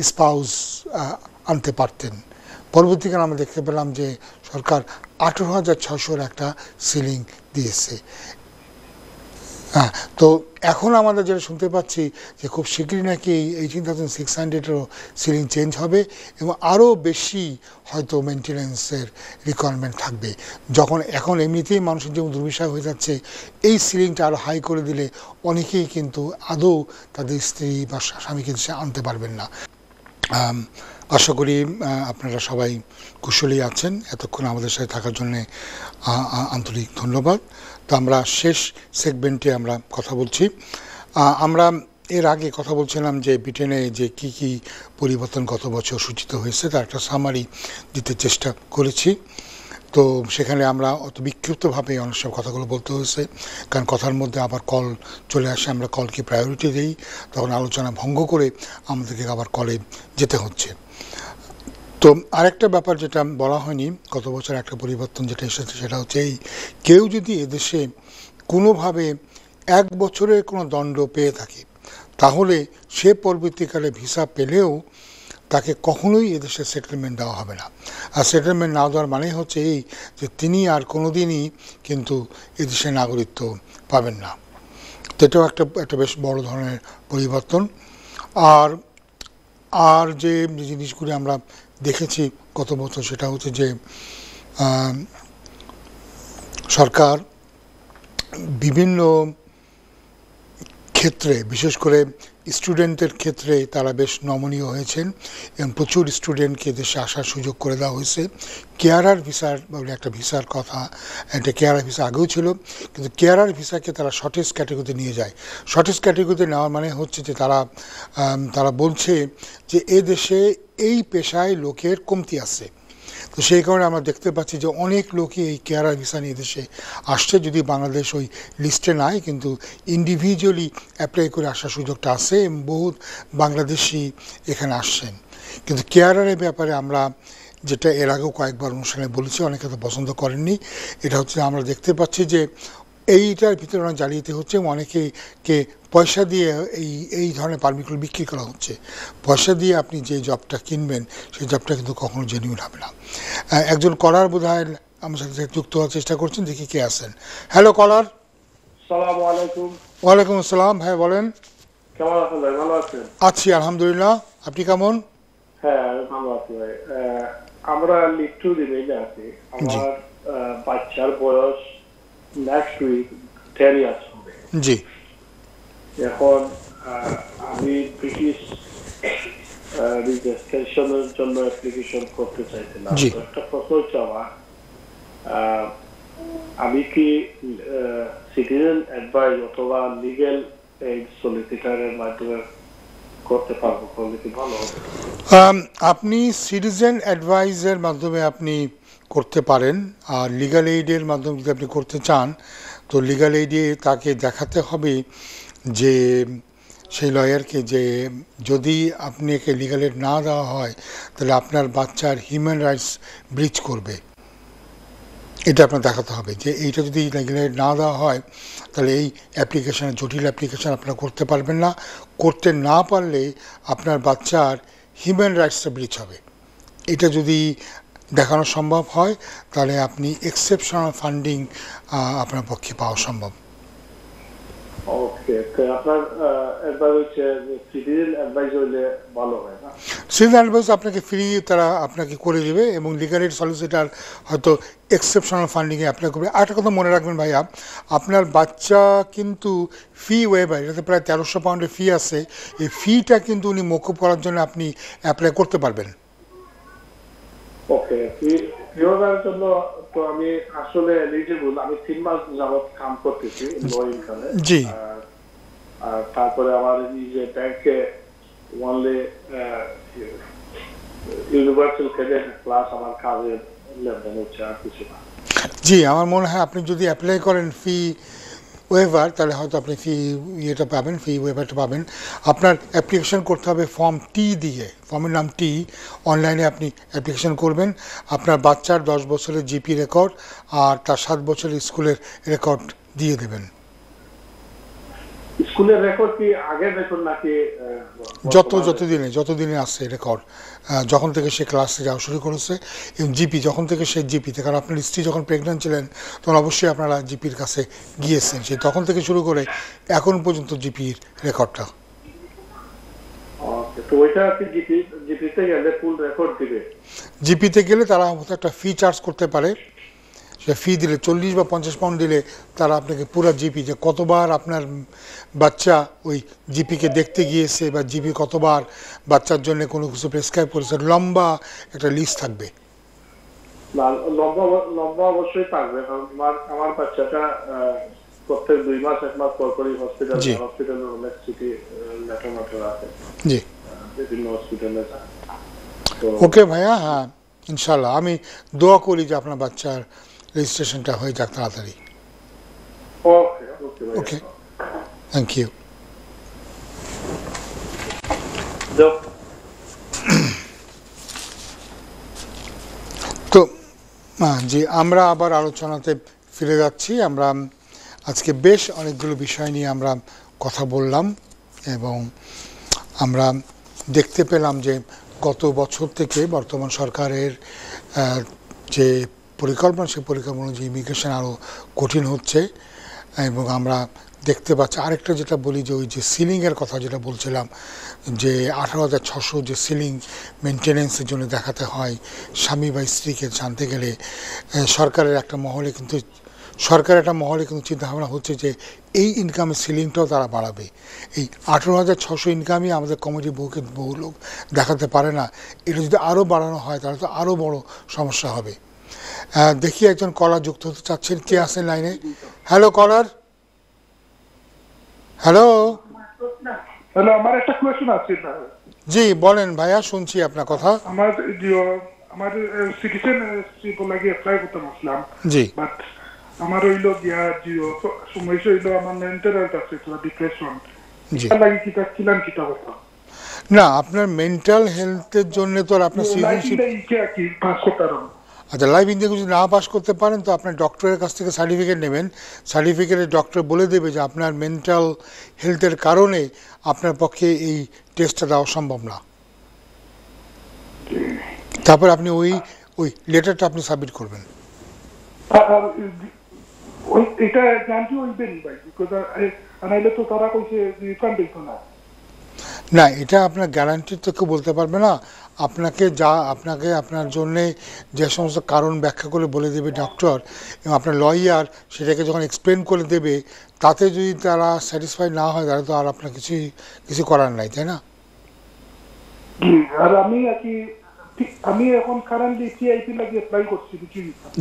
স্পাউস আনতে পারতেন। পরবর্তীকালে আমরা দেখতে পেলাম যে সরকার 18,600-র একটা সিলিং দিয়েছে। হ্যাঁ, তো এখন আমরা যেটা শুনতে পাচ্ছি যে খুব শীঘ্রই নাকি 18,600-এরও সিলিং চেঞ্জ হবে এবং আরও বেশি হয়তো মেনটেন্যান্সের রিকোয়ারমেন্ট থাকবে। যখন এখন এমনিতেই মানুষের যেমন দুর্বিষয় হয়ে যাচ্ছে, এই সিলিংটা আরও হাই করে দিলে অনেকেই কিন্তু আদৌ তাদের স্ত্রী বা স্বামীকে সে আনতে পারবেন না। আশা করি আপনারা সবাই কুশলী আছেন। এতক্ষণ আমাদের সাথে থাকার জন্য আন্তরিক ধন্যবাদ। তো আমরা শেষ সেগমেন্টে আমরা কথা বলছি। আমরা এর আগে কথা বলছিলাম যে ব্রিটেনে যে কি কি পরিবর্তন গত বছর সূচিত হয়েছে তার একটা সামারি দিতে চেষ্টা করেছি। তো সেখানে আমরা অত বিক্ষিপ্তভাবে অনেক সব কথাগুলো বলতে হয়েছে, কারণ কথার মধ্যে আবার কল চলে আসে, আমরা কলকে প্রায়োরিটি দিই, তখন আলোচনা ভঙ্গ করে আমাদেরকে আবার কলে যেতে হচ্ছে। তো আরেকটা ব্যাপার যেটা বলা হয়নি, গত বছর একটা পরিবর্তন যেটা এসেছে সেটা হচ্ছে এই কেউ যদি এদেশে কোনোভাবে 1 বছরের কোনো দণ্ড পেয়ে থাকে তাহলে সে পরবর্তীকালে ভিসা পেলেও তাকে কখনোই এদেশে সেটেলমেন্ট দেওয়া হবে না। আর সেটেলমেন্ট না দেওয়ার মানে হচ্ছে এই যে তিনি আর কোনোদিনই কিন্তু এদেশের নাগরিকত্ব পাবেন না। তো এটাও একটা বেশ বড় ধরনের পরিবর্তন। আর আর যে জিনিসগুলি আমরা দেখেছি গত বছর সেটা হচ্ছে যে সরকার বিভিন্ন ক্ষেত্রে, বিশেষ করে স্টুডেন্টের ক্ষেত্রে তারা বেশ নমনীয় হয়েছেন এবং প্রচুর স্টুডেন্টকে দেশে আসার সুযোগ করে দেওয়া হয়েছে। কেয়ারার ভিসার বলে একটা ভিসার কথা, একটা কেয়ারার ভিসা আগেও ছিল, কিন্তু কেয়ারার ভিসাকে তারা শর্টেজ ক্যাটাগরিতে নিয়ে যায়। শর্টেজ ক্যাটাগরিতে নেওয়ার মানে হচ্ছে যে তারা বলছে যে এ দেশে এই পেশায় লোকের কমতি আছে। তো সেই কারণে আমরা দেখতে পাচ্ছি যে অনেক লোকই এই কেয়ারার ভিসা নিয়ে দেশে আসছে, যদি বাংলাদেশ ওই লিস্টে নাই, কিন্তু ইন্ডিভিজুয়ালি অ্যাপ্লাই করে আসার সুযোগটা আছে এবং বহুত বাংলাদেশি এখানে আসছেন। কিন্তু কেয়ারারের ব্যাপারে আমরা যেটা এর আগেও কয়েকবার অনুষ্ঠানে বলেছি, অনেকে তো পছন্দ করেননি, এটা হচ্ছে আমরা দেখতে পাচ্ছি যে এইটার ভিতরে অনেক জালিয়াতি হচ্ছে, অনেকেকে পয়সা দিয়ে এই ধরনের পারমিটগুলো বিক্রি করা হচ্ছে। পয়সা দিয়ে আপনি যে জবটা কিনবেন সেই জবটা কিন্তু কখনো জেনুইন হবে না। একজন কলার বোধহয় আমার সাথে যুক্ত হওয়ার চেষ্টা করছেন, দেখি কে আছেন। হ্যালো কলার। আসসালামু আলাইকুম। ওয়ালাইকুম আসসালাম, ভাই বলেন। কেমন আছেন ভাই? ভালো আছেন? আছি আলহামদুলিল্লাহ, আপনি কেমন? হ্যাঁ আমি ভালো আছি ভাই। আমরা লিট্টু রিমেইলে আছি। আমার বাচ্চার বয়স নেক্সট উইক 10 ইয়ার্স হবে। জি। এখন আমি ব্রিটিশ রেজিস্ট্রেশনের জন্য অ্যাপ্লিকেশন করতে চাইছিলাম। একটা প্রশ্ন চাওয়া, আমি কি সিটিজেন অ্যাডভাইস অথবা লিগ্যাল এইড সলিসিটারের মাধ্যমে করতে পারবো? করলে কি ভালো হবে? আপনি সিটিজেন অ্যাডভাইসের মাধ্যমে আপনি করতে পারেন। আর লিগ্যাল এইডের মাধ্যমে যদি আপনি করতে চান তো লিগ্যাল এইডে তাকে দেখাতে হবে যে সেই লয়ারকে যে যদি আপনাকে লিগ্যাল এইড না দেওয়া হয় তাহলে আপনার বাচ্চার হিউম্যান রাইটস ব্রিচ করবে, এটা আপনার দেখাতে হবে। যে এইটা যদি লিগ্যাল এইড না দেওয়া হয় তাহলে এই অ্যাপ্লিকেশানে, জটিল অ্যাপ্লিকেশান আপনারা করতে পারবেন না। করতে না পারলে আপনার বাচ্চার হিউম্যান রাইটসটা ব্রিচ হবে। এটা যদি দেখানো সম্ভব হয় তাহলে আপনি এক্সেপশনাল ফান্ডিং আপনার পক্ষে পাওয়া সম্ভব। ওকে, আপনার অ্যাডভাইস হচ্ছে সিটিজেন অ্যাডভাইস হইলে ভালো হয় না? সিটিজেন অ্যাডভাইস আপনাকে ফ্রি তারা আপনাকে করে দেবে এবং লিগ্যাল এইড সলিসিটার হয়তো এক্সেপশনাল ফান্ডিংয়ে অ্যাপ্লাই করবে। আরেকটা কথা মনে রাখবেন ভাইয়া, আপনার বাচ্চা কিন্তু ফি ওয়েভার, এটাতে প্রায় 1300 পাউন্ডের ফি আছে। এই ফিটা কিন্তু উনি মকুব করার জন্য আপনি অ্যাপ্লাই করতে পারবেন। ওকে, ফি ওয়েভারের জন্য তো আমি আসলে এলিজিবল। আমি 3 মাস যাবত কাম করতেছি লো ইনকামে। জি। আর তারপরে আমার এই যে ব্যাংকে ওয়ানলি ইউনিভার্সাল ক্রেডিট প্লাস আমার কাজের লেনদেন হচ্ছে, আর কিছু না। জি, আমার মনে হয় আপনি যদি অ্যাপ্লাই করেন ফি ওয়েভার তাহলে হয়তো আপনি ফি পাবেন, ফি ওয়েভারটা পাবেন। আপনার অ্যাপ্লিকেশন করতে হবে ফর্ম টি দিয়ে, ফর্মের নাম টি। অনলাইনে আপনি অ্যাপ্লিকেশন করবেন, আপনার বাচ্চার 10 বছরের জিপি রেকর্ড আর তার 7 বছরের স্কুলের রেকর্ড দিয়ে দেবেন। স্কুলের রেকর্ড কি আগের রেকর্ড নাকি যতদিনে আসছে রেকর্ড, যখন থেকে সে ক্লাসে যাওয়া শুরু করেছে এবং জিপি যখন থেকে সে জিপিতে, কারণ আপনার স্ত্রী যখন প্রেগনেন্ট ছিলেন তখন অবশ্যই আপনারা জিপির কাছে গিয়েছেন, সেই তখন থেকে শুরু করে এখন পর্যন্ত জিপির রেকর্ডটা। তো ওইটা কি জিপিতে গেলে ফুল রেকর্ড দিবে? জিপিতে গেলে তারা একটা ফি চার্জ করতে পারে। সে ফি দিলে 40 বা 50 পাউন্ড দিলে তারা আপনাকে পুরো জিপি, যে কতবার আপনার বাচ্চা ওই জিপিকে দেখতে গিয়েছে বা জিপি কতবার বাচ্চার জন্য কোনো কিছু প্রেসক্রাইব করেছে, লম্বা একটা লিস্ট থাকবে। লম্বা অবশ্যই থাকবে, কারণ আমার বাচ্চাটা প্রত্যেক 2 মাস 1 মাস পর পরই হসপিটালে অনেক সিটি লেটার আছে। জি, বিভিন্ন হসপিটালে। ওকে ভাইয়া, হ্যাঁ ইনশাল্লাহ আমি দোয়া করি যে আপনার বাচ্চার রেজিস্ট্রেশনটা হয়ে যাক তাড়াতাড়ি। ওকে, থ্যাংক ইউ। তো জি, আমরা আবার আলোচনাতে ফিরে যাচ্ছি। আমরা আজকে বেশ অনেকগুলো বিষয় নিয়ে আমরা কথা বললাম। এবং আমরা দেখতে পেলাম যে গত বছর থেকে বর্তমান সরকারের যে পরিকল্পনা, সেই পরিকল্পনা অনুযায়ী ইমিগ্রেশন আরও কঠিন হচ্ছে। এবং আমরা দেখতে পাচ্ছি আরেকটা যেটা বলি যে ওই যে সিলিংয়ের কথা যেটা বলছিলাম, যে 18,600 যে সিলিং মেনটেনেন্সের জন্য দেখাতে হয় স্বামী বা স্ত্রীকে জানতে গেলে, সরকারের একটা মহলে কিন্তু চিন্তাভাবনা হচ্ছে যে এই ইনকামের সিলিংটাও তারা বাড়াবে। এই 18,600 ইনকামই আমাদের কমিটি বহু লোক দেখাতে পারে না। এটা যদি আরও বাড়ানো হয় তাহলে তো আরও বড় সমস্যা হবে। দেখি একজন কলার যুক্ত হতে চাচ্ছেন, কে আছেন লাইনে? হ্যালো কলার। হ্যালো। আমার একটা কোয়েশ্চন আছে। জি বলেন ভাইয়া, শুনছি আপনার কথা। আমার সিটিজেন লাগে অ্যাপ্লাই করতে বসলাম। জি। বাট আমার হইলো গিয়া সমস্যা হইলো আমার মেন্টাল হেলথ আছে, ডিপ্রেশন। জি। লাগে কিটা কিলান কিটা কথা না, আপনার মেন্টাল হেলথের জন্য তো আপনার সিটিজেনশিপ কি পাস করতে পারবো। আচ্ছা, লাইফ ইন্ডিয়া যদি না পাস করতে পারেন তো আপনার ডক্টরের কাছ থেকে সার্টিফিকেট নেবেন। সার্টিফিকেটে ডক্টর বলে দেবে যে আপনার মেন্টাল হেলথের কারণে আপনার পক্ষে এই টেস্টটা দেওয়া সম্ভব না। তারপর আপনি ওই লেটারটা আপনি সাবমিট করবেন। এটা গ্যারান্টি হইবেন ভাই, বিকজ আনাইলে তো তারা কইছে রিফান্ড দিত না। না, এটা আপনার গ্যারান্টি তো কেউ বলতে পারবে না। আপনাকে আপনার জন্যে যে সমস্ত কারণ ব্যাখ্যা করে বলে দেবে ডক্টর, এবং আপনার লয়ার সেটাকে যখন এক্সপ্লেন করে দেবে, তাতে যদি তারা স্যাটিসফাই না হয় তাহলে তো আর আপনার কিছু করার নাই, তাই না? আর আমি এখন কারেন্টলি পিআইপি লাগি অ্যাপ্লাই করছি।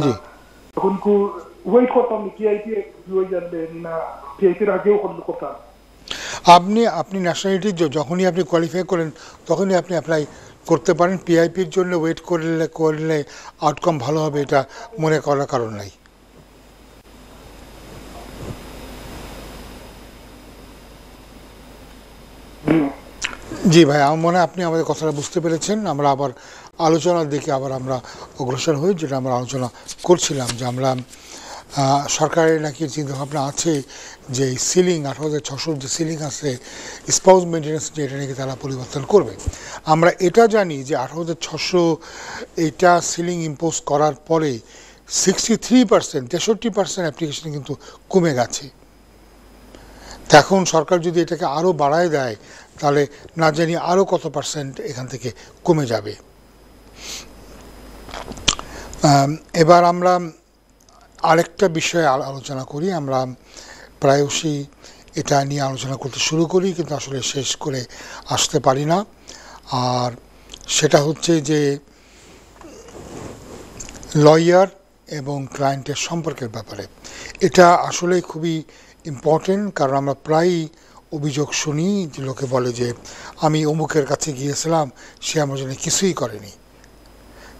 জি। এখন ওয়েট করতাম পিআইপি হয়ে যাবে না, পিআইপির আগেও করতাম। আপনি ন্যাশনালিটি যখনই আপনি কোয়ালিফাই করেন তখনই আপনি অ্যাপ্লাই করতে পারেন। পিআইপির জন্য ওয়েট করলে আউটকাম ভালো হবে এটা মনে করার কারণ নাই। জি ভাই, আমার মনে হয় আপনি আমাদের কথাটা বুঝতে পেরেছেন। আমরা আবার আলোচনার দিকে আমরা অগ্রসর হই, যেটা আমরা আলোচনা করছিলাম যে আমরা সরকারের নাকি চিন্তাভাবনা আছে যে সিলিং 18,600 যে সিলিং আছে স্পাউস মেনটেন্যান্স, এটা নাকি তারা পরিবর্তন করবে। আমরা এটা জানি যে 18,600 এইটা সিলিং ইম্পোজ করার পরে 63% অ্যাপ্লিকেশন কিন্তু কমে গেছে। এখন সরকার যদি এটাকে আরও বাড়ায় দেয় তাহলে না জানি আরও কত পার্সেন্ট এখান থেকে কমে যাবে। এবার আমরা আরেকটা বিষয়ে আলোচনা করি। আমরা প্রায়শই এটা নিয়ে আলোচনা করতে শুরু করি কিন্তু আসলে শেষ করে আসতে পারি না। আর সেটা হচ্ছে যে লয়ার এবং ক্লায়েন্টের সম্পর্কের ব্যাপারে। এটা আসলে খুবই ইম্পর্টেন্ট, কারণ আমরা প্রায়ই অভিযোগ শুনি যে লোকে বলে যে আমি অমুকের কাছে গিয়েছিলাম, সে আমার জন্য কিছুই করেনি।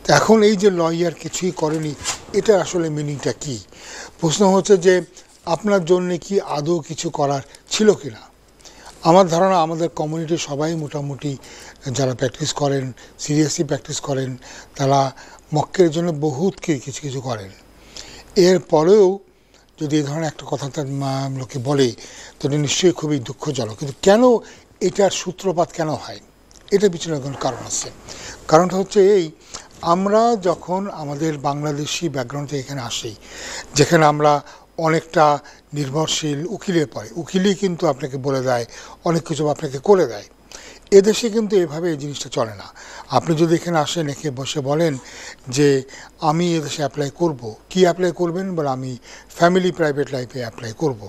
তো এখন এই যে লয়ার কিছুই করেনি, এটা আসলে মিনিংটা কি? প্রশ্ন হচ্ছে যে আপনার জন্য কি আদৌ কিছু করার ছিল কি না। আমার ধারণা আমাদের কমিউনিটির সবাই মোটামুটি যারা প্র্যাকটিস করেন, সিরিয়াসলি প্র্যাকটিস করেন, তারা মক্কের জন্য বহুত কিছু করেন। এরপরেও যদি এই ধরনের একটা কথা তার লোকে বলে তো এটা নিশ্চয়ই খুবই দুঃখজনক। কিন্তু কেন এটার সূত্রপাত কেন হয়, এটার পিছনে কোনো কারণ আছে। কারণটা হচ্ছে এই, আমরা যখন আমাদের বাংলাদেশি ব্যাকগ্রাউন্ড থেকে এখানে আসি, যেখানে আমরা অনেকটা নির্ভরশীল উকিলের পরে, উকিলই কিন্তু আপনাকে বলে দেয় অনেক কিছু, আপনাকে করে দেয়। এদেশে কিন্তু এভাবে এই জিনিসটা চলে না। আপনি যদি এখানে আসেন, এখানে বসে বলেন যে আমি এদেশে অ্যাপ্লাই করব, কি অ্যাপ্লাই করবেন বলে আমি ফ্যামিলি প্রাইভেট লাইফে অ্যাপ্লাই করব,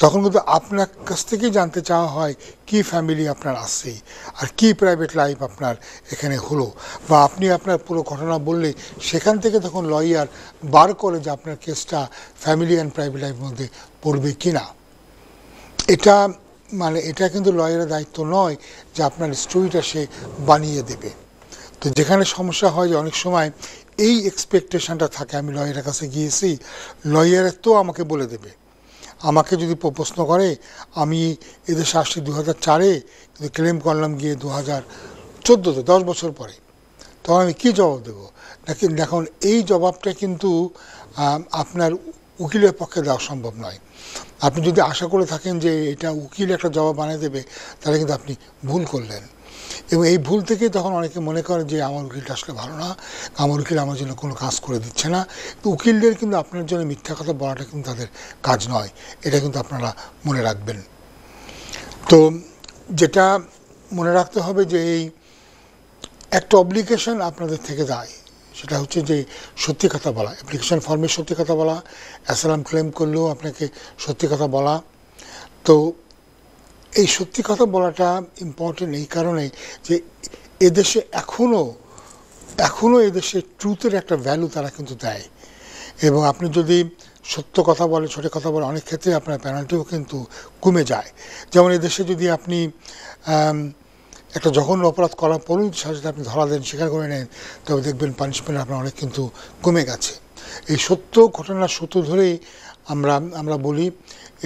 তখন কিন্তু আপনার কাছ থেকেই জানতে চাওয়া হয় কি ফ্যামিলি আপনার আছে আর কি প্রাইভেট লাইফ আপনার এখানে হলো, বা আপনি আপনার পুরো ঘটনা বললে সেখান থেকে তখন লয়ার বার করে যে আপনার কেসটা ফ্যামিলি অ্যান্ড প্রাইভেট লাইফের মধ্যে পড়বে কি না। এটা কিন্তু লয়ারের দায়িত্ব নয় যে আপনার স্টোরিটা সে বানিয়ে দেবে। তো যেখানে সমস্যা হয় যে অনেক সময় এই এক্সপেকটেশনটা থাকে, আমি লয়ারের কাছে গিয়েছি, লয়ারের তো আমাকে বলে দেবে। আমাকে যদি প্রশ্ন করে আমি এদেশে আসছি 2004-এ, কিন্তু ক্লেম করলাম গিয়ে 2014-তে, 10 বছর পরে, তখন আমি কী জবাব দেবো? এখন এই জবাবটা কিন্তু আপনার উকিলের পক্ষে দেওয়া সম্ভব নয়। আপনি যদি আশা করে থাকেন যে এটা উকিল একটা জবাব বানিয়ে দেবে, তাহলে কিন্তু আপনি ভুল করলেন। এবং এই ভুল থেকে তখন অনেকে মনে করে যে আমার উকিলটা আসলে ভালো না, আমার উকিল আমার জন্য কোনো কাজ করে দিচ্ছে না। তো উকিলদের কিন্তু আপনার জন্য মিথ্যা কথা বলাটা কিন্তু তাদের কাজ নয়, এটা কিন্তু আপনারা মনে রাখবেন। তো যেটা মনে রাখতে হবে যে এই একটা অব্লিগেশন আপনাদের থেকে যায়, সেটা হচ্ছে যে সত্যি কথা বলা, অ্যাপ্লিকেশন ফর্মে সত্যি কথা বলা, অ্যাসাইলাম ক্লেম করলেও আপনাকে সত্যি কথা বলা। তো এই সত্যি কথা বলাটা ইম্পর্টেন্ট এই কারণে যে এদেশে এখনও এদেশে ট্রুথের একটা ভ্যালু তারা কিন্তু দেয়। এবং আপনি যদি সত্য কথা বলে, ছোটো কথা বলে, অনেক ক্ষেত্রে আপনার পেনাল্টিও কিন্তু কমে যায়। যেমন এদেশে যদি আপনি একটা জঘন্য অপরাধ করার পরেও সাথে আপনি ধরা দেন, স্বীকার করে নেন, তবে দেখবেন পানিশমেন্ট আপনার অনেক কিন্তু কমে গেছে। এই সত্য ঘটনার সূত্র ধরেই আমরা বলি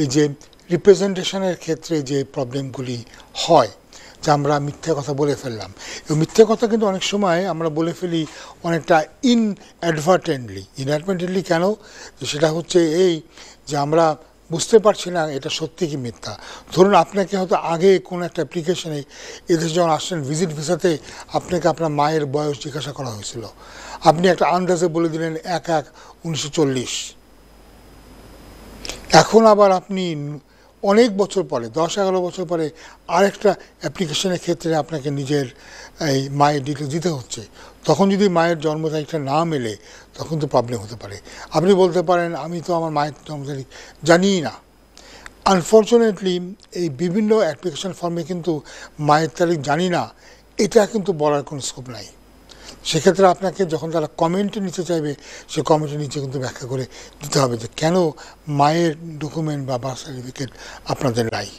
এই যে রিপ্রেজেন্টেশনের ক্ষেত্রে যে প্রবলেমগুলি হয়, যে আমরা মিথ্যা কথা বলে ফেললাম। এবং মিথ্যা কথা কিন্তু অনেক সময় আমরা বলে ফেলি অনেকটা ইনঅ্যাডভার্টেন্টলি। কেন? সেটা হচ্ছে এই যে আমরা বুঝতে পারছি না এটা সত্যি কি মিথ্যা। ধরুন আপনাকে হয়তো আগে কোনো একটা অ্যাপ্লিকেশনে এদেশে যখন আসছেন ভিজিট ভিসাতে, আপনাকে আপনার মায়ের বয়স জিজ্ঞাসা করা হয়েছিল, আপনি একটা আন্দাজে বলে দিলেন 1/1/1940। এখন আবার আপনি অনেক বছর পরে, 10-11 বছর পরে আরেকটা অ্যাপ্লিকেশনের ক্ষেত্রে আপনাকে নিজের এই মায়ের ডিটেলস দিতে হচ্ছে। তখন যদি মায়ের জন্ম তারিখটা না মেলে, তখন তো প্রবলেম হতে পারে। আপনি বলতে পারেন আমি তো আমার মায়ের জন্ম তারিখ জানিই না। আনফর্চুনেটলি এই বিভিন্ন অ্যাপ্লিকেশন ফর্মে কিন্তু মায়ের তারিখ জানি না এটা কিন্তু বলার কোনো স্কোপ নাই। সেক্ষেত্রে আপনাকে যখন তারা কমেন্টে নিতে চাইবে, সে কমেন্টের নিচে কিন্তু ব্যাখ্যা করে দিতে হবে যে কেন মায়ের ডকুমেন্ট বা বার্থ সার্টিফিকেট আপনাদের নাই।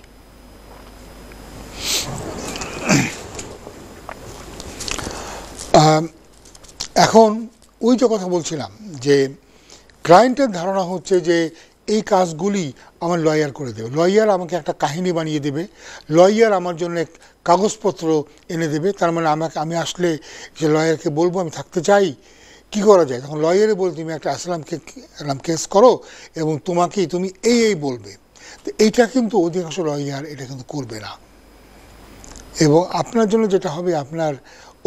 এখন ওই যে কথা বলছিলাম যে ক্লায়েন্টের ধারণা হচ্ছে যে এই কাজগুলি আমার লয়ার করে দেবে, লয়ার আমাকে একটা কাহিনী বানিয়ে দেবে, লয়ার আমার জন্য কাগজপত্র এনে দেবে। তার মানে আমি আসলে যে লয়ারকে বলবো আমি থাকতে চাই, কি করা যায়? তখন লয়ারে বলে তুমি একটা আসলাম কেস করো এবং তুমি এই বলবে। তো এইটা কিন্তু অধিকাংশ লয়ার এটা কিন্তু করবে না। এবং আপনার জন্য যেটা হবে, আপনার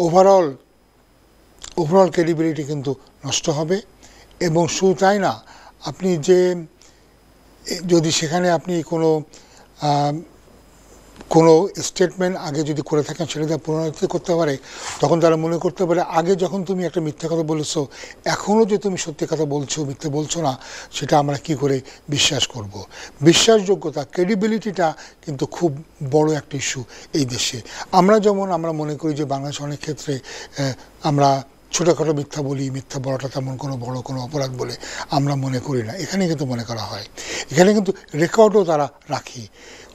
ওভারঅল ক্রেডিবিলিটি কিন্তু নষ্ট হবে। এবং শুধু তাই না, আপনি যদি সেখানে আপনি কোনো স্টেটমেন্ট আগে যদি করে থাকেন, সেটা তারা পুনরাবৃত্তি করতে পারে, তখন তারা মনে করতে পারে আগে যখন তুমি একটা মিথ্যা কথা বলেছো, এখনও যে তুমি সত্যি কথা বলছো, মিথ্যে বলছো না, সেটা আমরা কি করে বিশ্বাস করব। বিশ্বাসযোগ্যতা, ক্রেডিবিলিটিটা কিন্তু খুব বড় একটা ইস্যু এই দেশে। আমরা মনে করি যে বাংলাদেশ অনেক ক্ষেত্রে আমরা ছোটোখাটো মিথ্যা বলি, মিথ্যা বলাটা তেমন বড় কোনো অপরাধ বলে আমরা মনে করি না। এখানে কিন্তু মনে করা হয়, এখানে কিন্তু রেকর্ডও তারা রাখে।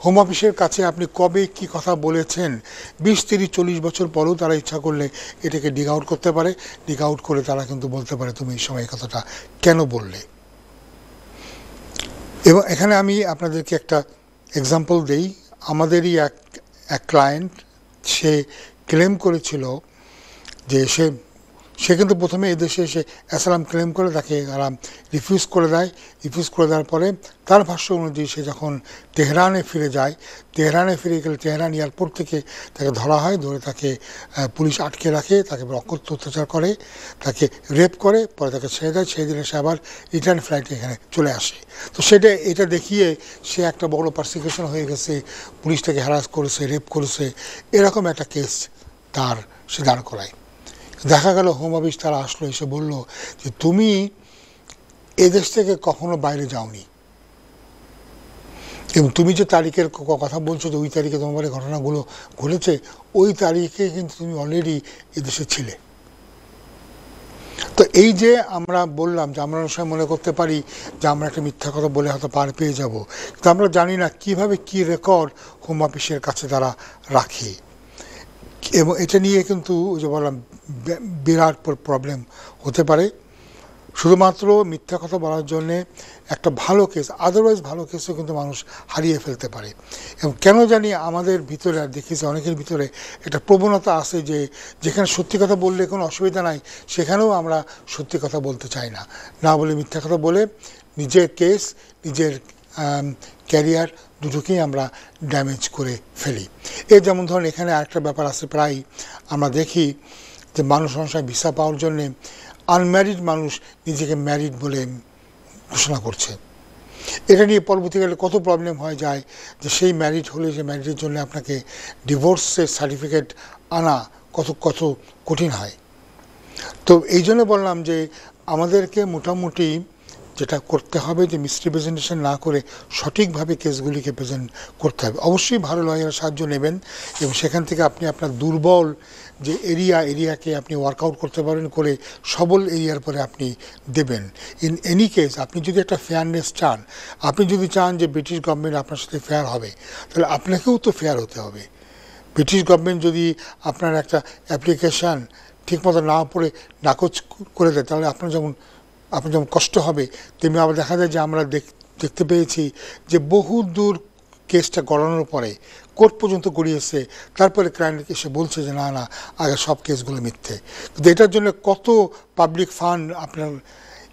হোম অফিসের কাছে আপনি কবে কি কথা বলেছেন 20, 30, 40 বছর পরেও তারা ইচ্ছা করলে এটাকে ডিগ আউট করতে পারে। ডিগ আউট করে তারা কিন্তু বলতে পারে তুমি এই সময় এই কথাটা কেন বললে। এবং এখানে আমি আপনাদেরকে একটা এক্সাম্পল দেই। আমাদেরই এক ক্লায়েন্ট, সে ক্লেম করেছিল যে সে কিন্তু প্রথমে এদেশে এসে অ্যাসাইলাম ক্লেম করে, তাকে তারা রিফিউজ করে দেওয়ার পরে তার ভাষ্য অনুযায়ী সে যখন তেহরানে ফিরে যায়, তেহরানে ফিরে গেলে তেহরান এয়ারপোর্ট থেকে তাকে ধরা হয়, ধরে তাকে পুলিশ আটকে রাখে, তাকে অকথ্য অত্যাচার করে, তাকে রেপ করে, পরে তাকে ছেড়ে দেয়। ছেড়ে দিলে সে আবার রিটার্ন ফ্লাইটে এখানে চলে আসে। তো এটা দেখিয়ে সে একটা বড় পারসিকিউশন হয়ে গেছে, পুলিশ তাকে হ্যারাস করেছে, রেপ করেছে, এরকম একটা কেস সে দাঁড় করায়। দেখা গেল হোম অফিস তারা আসলো, এসে বলল যে তুমি এদেশ থেকে কখনো বাইরে যাওনি এবং তুমি যে তারিখের কথা বলছো যে ওই তারিখে তোমার ঘটনাগুলো ঘটেছে, ওই তারিখে কিন্তু তুমি অলরেডি এদেশে ছিলে। তো এই যে আমরা বললাম যে আমরা অনেক সময় মনে করতে পারি যে আমরা একটা মিথ্যা কথা বলে হয়তো পার পেয়ে যাব, কিন্তু আমরা জানি না কিভাবে কি রেকর্ড হোম অফিসের কাছে তারা রাখে। এবং এটা নিয়ে কিন্তু যে বললাম বিরাট প্রবলেম হতে পারে। শুধুমাত্র মিথ্যা কথা বলার জন্যে একটা ভালো কেস, আদারওয়াইজ ভালো কেসও কিন্তু মানুষ হারিয়ে ফেলতে পারে। এবং কেন জানি আমাদের ভিতরে, আর দেখেছি অনেকের ভিতরে একটা প্রবণতা আছে যে যেখানে সত্যি কথা বললে কোনো অসুবিধা নাই, সেখানেও আমরা সত্যি কথা বলতে চাই না, বলে মিথ্যা কথা বলে নিজের কেস, নিজের ক্যারিয়ার দুটোকেই আমরা ড্যামেজ করে ফেলি। এই যেমন ধরুন এখানে আরেকটা ব্যাপার আছে, প্রায় আমরা দেখি যে মানুষ সংসার ভিসা পাওয়ার জন্যে আনম্যারিড মানুষ নিজেকে ম্যারিড বলে ঘোষণা করছে। এটা নিয়ে পরবর্তীকালে কত প্রবলেম হয়ে যায় যে সেই ম্যারিড হলে যে ম্যারিডের জন্য আপনাকে ডিভোর্সের সার্টিফিকেট আনা কত কঠিন হয়। তো এই জন্য বললাম যে আমাদেরকে মোটামুটি যেটা করতে হবে যে মিসরিপ্রেজেন্টেশন না করে সঠিকভাবে কেসগুলিকে প্রেজেন্ট করতে হবে। অবশ্যই ভালো লয়ারের সাহায্য নেবেন এবং সেখান থেকে আপনি আপনার দুর্বল যে এরিয়াকে আপনি ওয়ার্কআউট করতে পারেন, করে সবল এরিয়ার পরে আপনি দেবেন। ইন এনি কেস আপনি যদি একটা ফেয়ারনেস চান, আপনি যদি চান যে ব্রিটিশ গভর্নমেন্ট আপনার সাথে ফেয়ার হবে, তাহলে আপনাকেও তো ফেয়ার হতে হবে। ব্রিটিশ গভর্নমেন্ট যদি আপনার একটা অ্যাপ্লিকেশান ঠিকমতো না পড়ে নাকচ করে দেয়, তাহলে আপনার যেমন কষ্ট হবে, তেমনি আবার দেখা যায় যে আমরা দেখতে পেয়েছি যে বহু দূর কেসটা গড়ানোর পরে কোর্ট পর্যন্ত গড়িয়েছে, তারপরে ক্লায়েন্ট এসে বলছে যে না আগে সব কেসগুলো মিথ্যে। কিন্তু এটার জন্য কত পাবলিক ফান্ড আপনার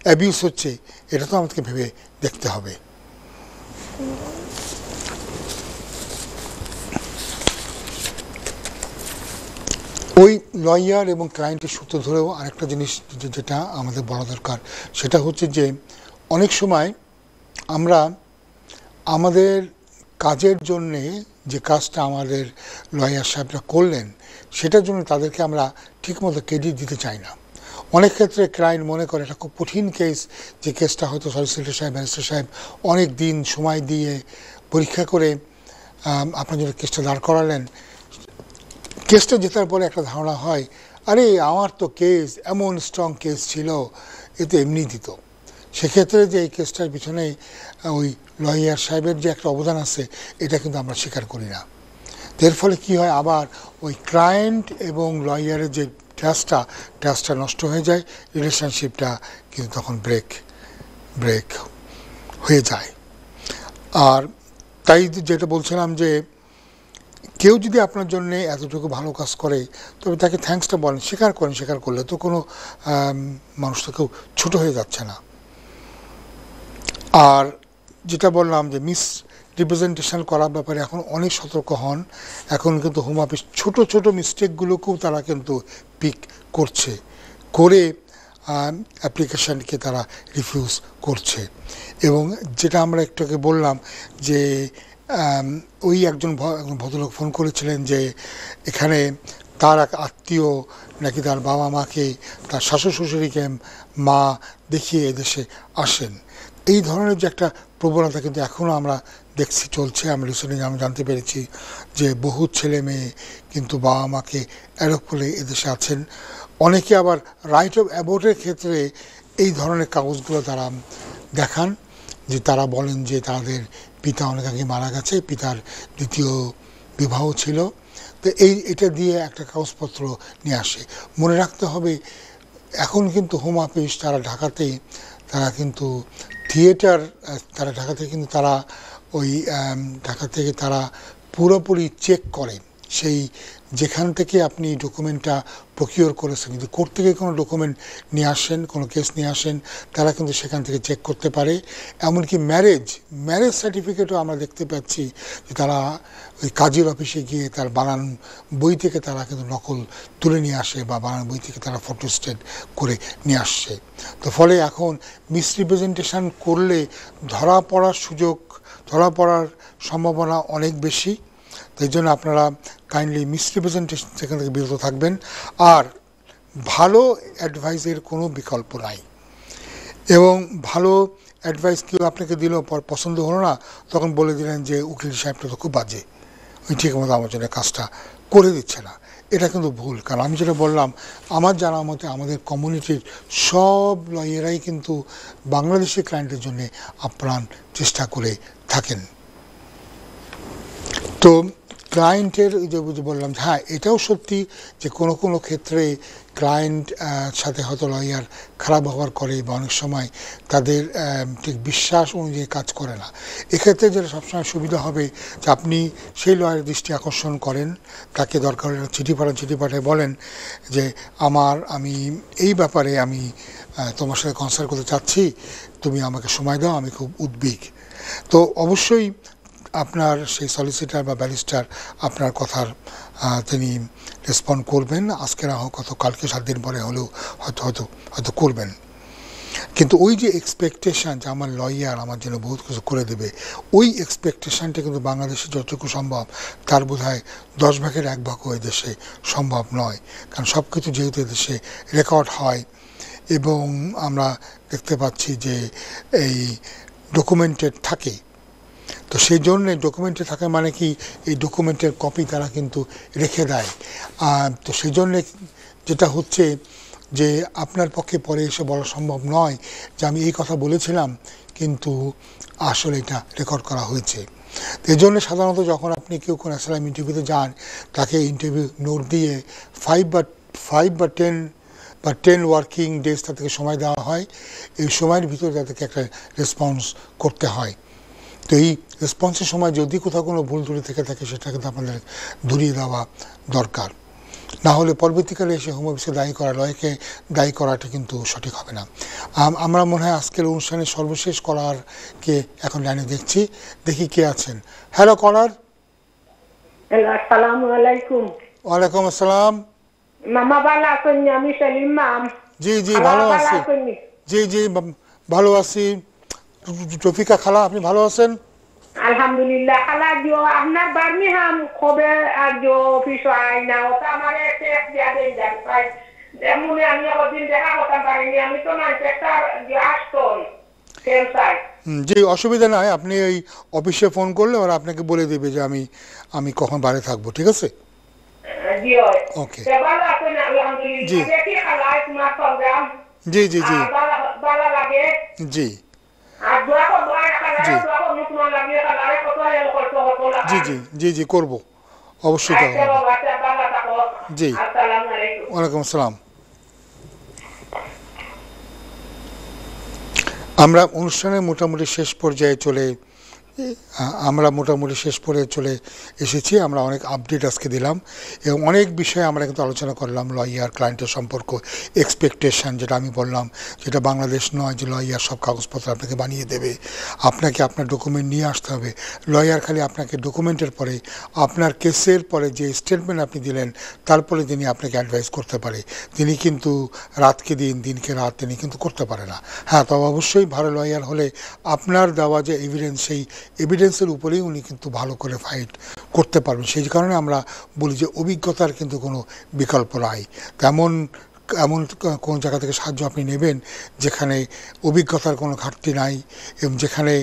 অ্যাবিউজ হচ্ছে, এটা তো আমাদেরকে ভেবে দেখতে হবে। ওই লয়ার এবং ক্লায়েন্টের সূত্র ধরেও আরেকটা জিনিস যেটা আমাদের বলা দরকার, সেটা হচ্ছে যে অনেক সময় আমরা আমাদের কাজের জন্যে যে কাজটা আমাদের লয়ার সাহেবরা করলেন, সেটার জন্য তাদেরকে আমরা ঠিকমতো ক্রেডিট দিতে চাই না। অনেক ক্ষেত্রে ক্লায়েন্ট মনে করে এটা খুব কঠিন কেস, যে কেসটা হয়তো সলিসিটর সাহেব, ব্যারিস্টার সাহেব অনেক দিন সময় দিয়ে পরীক্ষা করে আপনার জন্য কেসটা দাঁড় করালেন। কেসটা জেতার পরে একটা ধারণা হয়, আরে আমার তো কেস এমন স্ট্রং কেস ছিল, এ তো এমনি দিত। সেক্ষেত্রে যে এই কেসটার পিছনে ওই লয়ার সাহেবের যে একটা অবদান আছে, এটা কিন্তু আমরা স্বীকার করি না। এর ফলে কী হয়, আবার ওই ক্লায়েন্ট এবং লয়ারের যে ট্রাস্টটা নষ্ট হয়ে যায়, রিলেশনশিপটা কিন্তু তখন ব্রেক হয়ে যায়। আর তাই যেটা বলছিলাম যে কেউ যদি আপনার জন্য এতটুকু ভালো কাজ করে, তবে তাকে থ্যাঙ্কসটা বলেন, স্বীকার করলে তো কোনো মানুষ তো কেউ ছোটো হয়ে যাচ্ছে না। আর যেটা বললাম যে রিপ্রেজেন্টেশন করার ব্যাপারে এখন অনেক সতর্ক হন। এখন কিন্তু হোম অফিস ছোট মিস্টেকগুলোকেও তারা কিন্তু পিক করে অ্যাপ্লিকেশানকে তারা রিফিউজ করছে। এবং যেটা আমরা একটু আগে বললাম যে ওই একজন ভদ্রলোক ফোন করেছিলেন যে এখানে তার এক আত্মীয় নাকি তার বাবা মাকে, তার শাশুড় শ্বশুরীকে মা দেখিয়ে এদেশে আসেন। এই ধরনের যে একটা প্রবণতা কিন্তু এখনও আমরা দেখছি চলছে। আমরা রিসেন্টলি আমরা জানতে পেরেছি যে বহু ছেলে মেয়ে কিন্তু বাবা মাকে অ্যাডপ্ট করে এদেশে আছেন। অনেকে আবার রাইট অফ অ্যাবোর্টের ক্ষেত্রে এই ধরনের কাগজগুলো তারা দেখান, যে তারা বলেন যে তাদের পিতা অনেক আগে মারা গেছে, পিতার দ্বিতীয় বিবাহ ছিল। তো এটা দিয়ে একটা কাগজপত্র নিয়ে আসে। মনে রাখতে হবে এখন কিন্তু হোম অফিস তারা ঢাকাতে, তারা কিন্তু ঢাকাতে কিন্তু তারা ওই ঢাকা থেকে তারা পুরোপুরি চেক করে সেই যেখান থেকে আপনি ডকুমেন্টটা প্রকিওর করেছেন। কিন্তু কোর্ট থেকে কোনো ডকুমেন্ট নিয়ে আসেন, কোনো কেস নিয়ে আসেন, তারা কিন্তু সেখান থেকে চেক করতে পারে। এমনকি ম্যারেজ সার্টিফিকেটও আমরা দেখতে পাচ্ছি যে তারা ওই কাজীর অফিসে গিয়ে তার বানান বই থেকে তারা কিন্তু নকল তুলে নিয়ে আসে, বা বানান বই থেকে তারা ফটোস্টেট করে নিয়ে আসছে। তো ফলে এখন মিসরিপ্রেজেন্টেশন করলে ধরা পড়ার সম্ভাবনা অনেক বেশি। তাই জন্য আপনারা কাইন্ডলি মিসরিপ্রেজেন্টেশন সেখান থেকে বিরত থাকবেন। আর ভালো অ্যাডভাইসের কোনো বিকল্প নাই। এবং ভালো অ্যাডভাইস কেউ আপনাকে দিল, পছন্দ হলো না, তখন বলে দিলেন যে উকিল সাহেবটা তো খুব বাজে, ওই ঠিকমতো আমার জন্য কাজটা করে দিচ্ছে না। এটা কিন্তু ভুল। কারণ আমি যেটা বললাম, আমার জানার মতে আমাদের কমিউনিটির সব লয়ারাই কিন্তু বাংলাদেশি ক্লায়েন্টের জন্য আপ্রাণ চেষ্টা করে থাকেন। তো ক্লায়েন্টের যে বললাম, হ্যাঁ এটাও সত্যি যে কোনো কোনো ক্ষেত্রে ক্লায়েন্ট সাথে হয়তো লয়ার খারাপ ব্যবহার করে বা অনেক সময় তাদের ঠিক বিশ্বাস অনুযায়ী কাজ করে না। এক্ষেত্রে যেটা সবসময় সুবিধা হবে যে আপনি সেই লয়ারের দৃষ্টি আকর্ষণ করেন, তাকে দরকার হলে চিঠি পাঠায় বলেন যে আমি এই ব্যাপারে আমি তোমার সাথে কনসাল্ট করতে চাচ্ছি, তুমি আমাকে সময় দাও, আমি খুব উদ্বিগ। তো অবশ্যই আপনার সেই সলিসিটার বা ব্যারিস্টার আপনার কথার তিনি রেসপন্ড করবেন, আজকে না হোক কত কালকে 7 দিন পরে হলেও হয়তো করবেন। কিন্তু ওই যে এক্সপেকটেশান যে আমার লয়ার আমার জন্য বহুত কিছু করে দেবে, ওই এক্সপেকটেশানটা কিন্তু বাংলাদেশে যতটুকু সম্ভব তার বোধহয় 10 ভাগের 1 ভাগও এই দেশে সম্ভব নয়। কারণ সব কিছু যেহেতু এদেশে রেকর্ড হয় এবং আমরা দেখতে পাচ্ছি যে এই ডকুমেন্টেড থাকে, তো সেই জন্যে ডকুমেন্টে থাকা মানে কি এই ডকুমেন্টের কপি তারা কিন্তু রেখে দেয়। তো সেই জন্যে যেটা হচ্ছে যে আপনার পক্ষে পরে এসে বলা সম্ভব নয় যে আমি এই কথা বলেছিলাম কিন্তু আসলে এটা রেকর্ড করা হয়েছে। এই জন্য সাধারণত যখন আপনি কেউ কোনো অ্যাসাইলাম ইন্টারভিউতে যান, তাকে ইন্টারভিউ নোট দিয়ে 5 বা 10 ওয়ার্কিং ডেজ তাদেরকে সময় দেওয়া হয়। এই সময়ের ভিতরে তাদেরকে একটা রেসপন্স করতে হয়। তো এই রেসপন্সের সময় যদি কোথাও কোনো ভুল ত্রুটি থেকে থাকে সেটা কিন্তু আপনাদের ধরিয়ে দেওয়া দরকার, না হলে পরবর্তীকালে এসে হোম অফিসে লয়কে দায়ী করাটা কিন্তু সঠিক হবে না। আমরা মনে হয় আজকের অনুষ্ঠানে সর্বশেষ কলারকে এখন লাইনে দেখি কে আছেন। হ্যালো কলার। আসসালামু আলাইকুম। ওয়ালাইকুম আসসালাম। মামা ভালো আছেন? আমি সেলিম মাম। জি ভালো আছি। জি ভালো আছি। রফিকা খালা, আপনি ভালো আছেন? আলহামদুলিল্লাহ। খালা দিও আপনার বার্মিহাম কবে আর যে অফিস আইনা ওটা আমার টেক দিয়া দেই যাই এমনি আমি ওদিন দেখা করতে পারিনি, আমি তো না একটা যে আসতন সেন্সার। জি অসুবিধা নাই, আপনি ওই অফিসে ফোন করলে ওরা আপনাকে বলে দেবে যে আমি কখন বাইরে থাকবো, ঠিক আছে? জি ওকে। ভালো আছেন? আলহামদুলিল্লাহ। দেখি খালা তোমার প্রোগ্রাম। জি ভালো লাগে। জি আর দোয়া করবো, দোয়া করবো তোমার লাগে খালা কত হেল্প করতে হতো। জি করব, অবশ্যই করব। জি আসসালামু আলাইকুম। ওয়ালাইকুম আসসালাম। আমরা অনুষ্ঠানের মোটামুটি শেষ পর্যায়ে চলে এসেছি। আমরা অনেক আপডেট আজকে দিলাম এবং অনেক বিষয়ে আমরা কিন্তু আলোচনা করলাম। লয়ার ক্লায়েন্টের সম্পর্ক, এক্সপেকটেশন যেটা আমি বললাম, যেটা বাংলাদেশ নয় যে লয়ার সব কাগজপত্র আপনাকে বানিয়ে দেবে, আপনাকে আপনার ডকুমেন্ট নিয়ে আসতে হবে। লয়ার খালি আপনাকে ডকুমেন্টের পরে আপনার কেসের পরে যে স্টেটমেন্ট আপনি দিলেন তারপরে তিনি আপনাকে অ্যাডভাইস করতে পারে, তিনি কিন্তু রাতকে দিনকে রাত তিনি কিন্তু করতে পারে না। হ্যাঁ, তবে অবশ্যই ভালো লয়ার হলে আপনার দেওয়া যে এভিডেন্স, সেই এভিডেন্সের উপরেই উনি কিন্তু ভালো করে ফাইট করতে পারবেন। সেই কারণে আমরা বলি যে অভিজ্ঞতার কিন্তু কোনো বিকল্প নাই। এমন কোন জায়গা থেকে সাহায্য আপনি নেবেন যেখানে অভিজ্ঞতার কোনো ঘাটতি নাই এবং যেখানে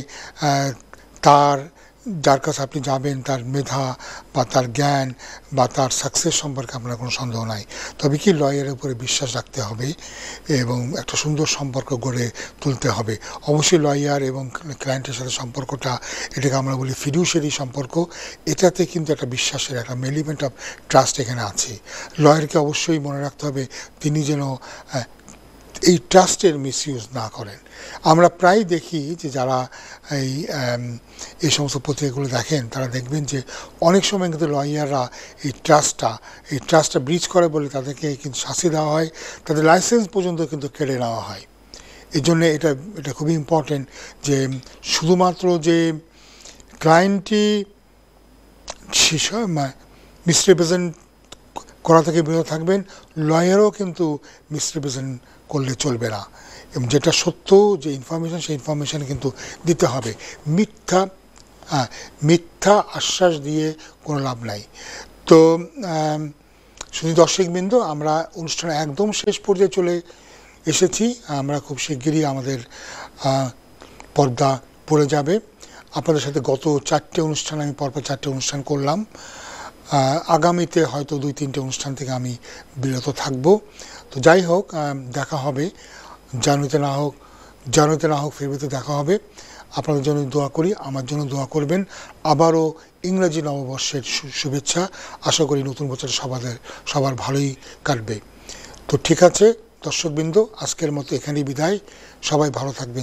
যার কাছে আপনি যাবেন তার মেধা বা তার জ্ঞান বা তার সাকসেস সম্পর্কে আপনার কোনো সন্দেহ নাই। তবে কি লয়ারের উপরে বিশ্বাস রাখতে হবে এবং একটা সুন্দর সম্পর্ক গড়ে তুলতে হবে। অবশ্যই লয়ার এবং ক্লায়েন্টের সাথে সম্পর্কটা, এটাকে আমরা বলি ফিডিউশিয়ারি সম্পর্ক, এটাতে কিন্তু একটা বিশ্বাসের একটা এলিমেন্ট অফ ট্রাস্ট এখানে আছে। লয়ারকে অবশ্যই মনে রাখতে হবে তিনি যেন এই ট্রাস্টের মিসইউজ না করেন। আমরা প্রায় দেখি যে যারা এই সমস্ত পত্রিকাগুলো দেখেন তারা দেখবেন যে অনেক সময় কিন্তু লয়াররা এই ট্রাস্টটা ব্রিচ করে বলে তাদেরকে কিন্তু শাস্তি দেওয়া হয়, তাদের লাইসেন্স পর্যন্ত কিন্তু কেড়ে নেওয়া হয়। এই জন্যে এটা খুবই ইম্পর্টেন্ট যে শুধুমাত্র যে ক্লায়েন্টই মিসরিপ্রেজেন্ট করা থেকে বিরত থাকবেন, লয়ারও কিন্তু মিসরিপ্রেজেন্ট করলে চলবে না এবং যেটা সত্য যে ইনফরমেশন, সেই ইনফরমেশান কিন্তু দিতে হবে। মিথ্যা আশ্বাস দিয়ে কোনো লাভ নাই। তো শুধু দর্শকবৃন্দ, আমরা অনুষ্ঠানে একদম শেষ পর্যায়ে চলে এসেছি। আমরা খুব শিগগিরই আমাদের পর্দা পড়ে যাবে। আপনাদের সাথে গত 4টে অনুষ্ঠান আমি পরপর 4টে অনুষ্ঠান করলাম। আগামীতে হয়তো 2-3টে অনুষ্ঠান থেকে আমি বিরত থাকব। তো যাই হোক, দেখা হবে, জানুয়ারিতে না হোক ফেব্রুয়ারিতে দেখা হবে। আপনাদের জন্য দোয়া করি, আমার জন্য দোয়া করবেন। আবারও ইংরেজি নববর্ষের শুভেচ্ছা। আশা করি নতুন বছর সবার ভালোই কাটবে। তো ঠিক আছে দর্শকবৃন্দ, আজকের মতো এখানেই বিদায়। সবাই ভালো থাকবেন।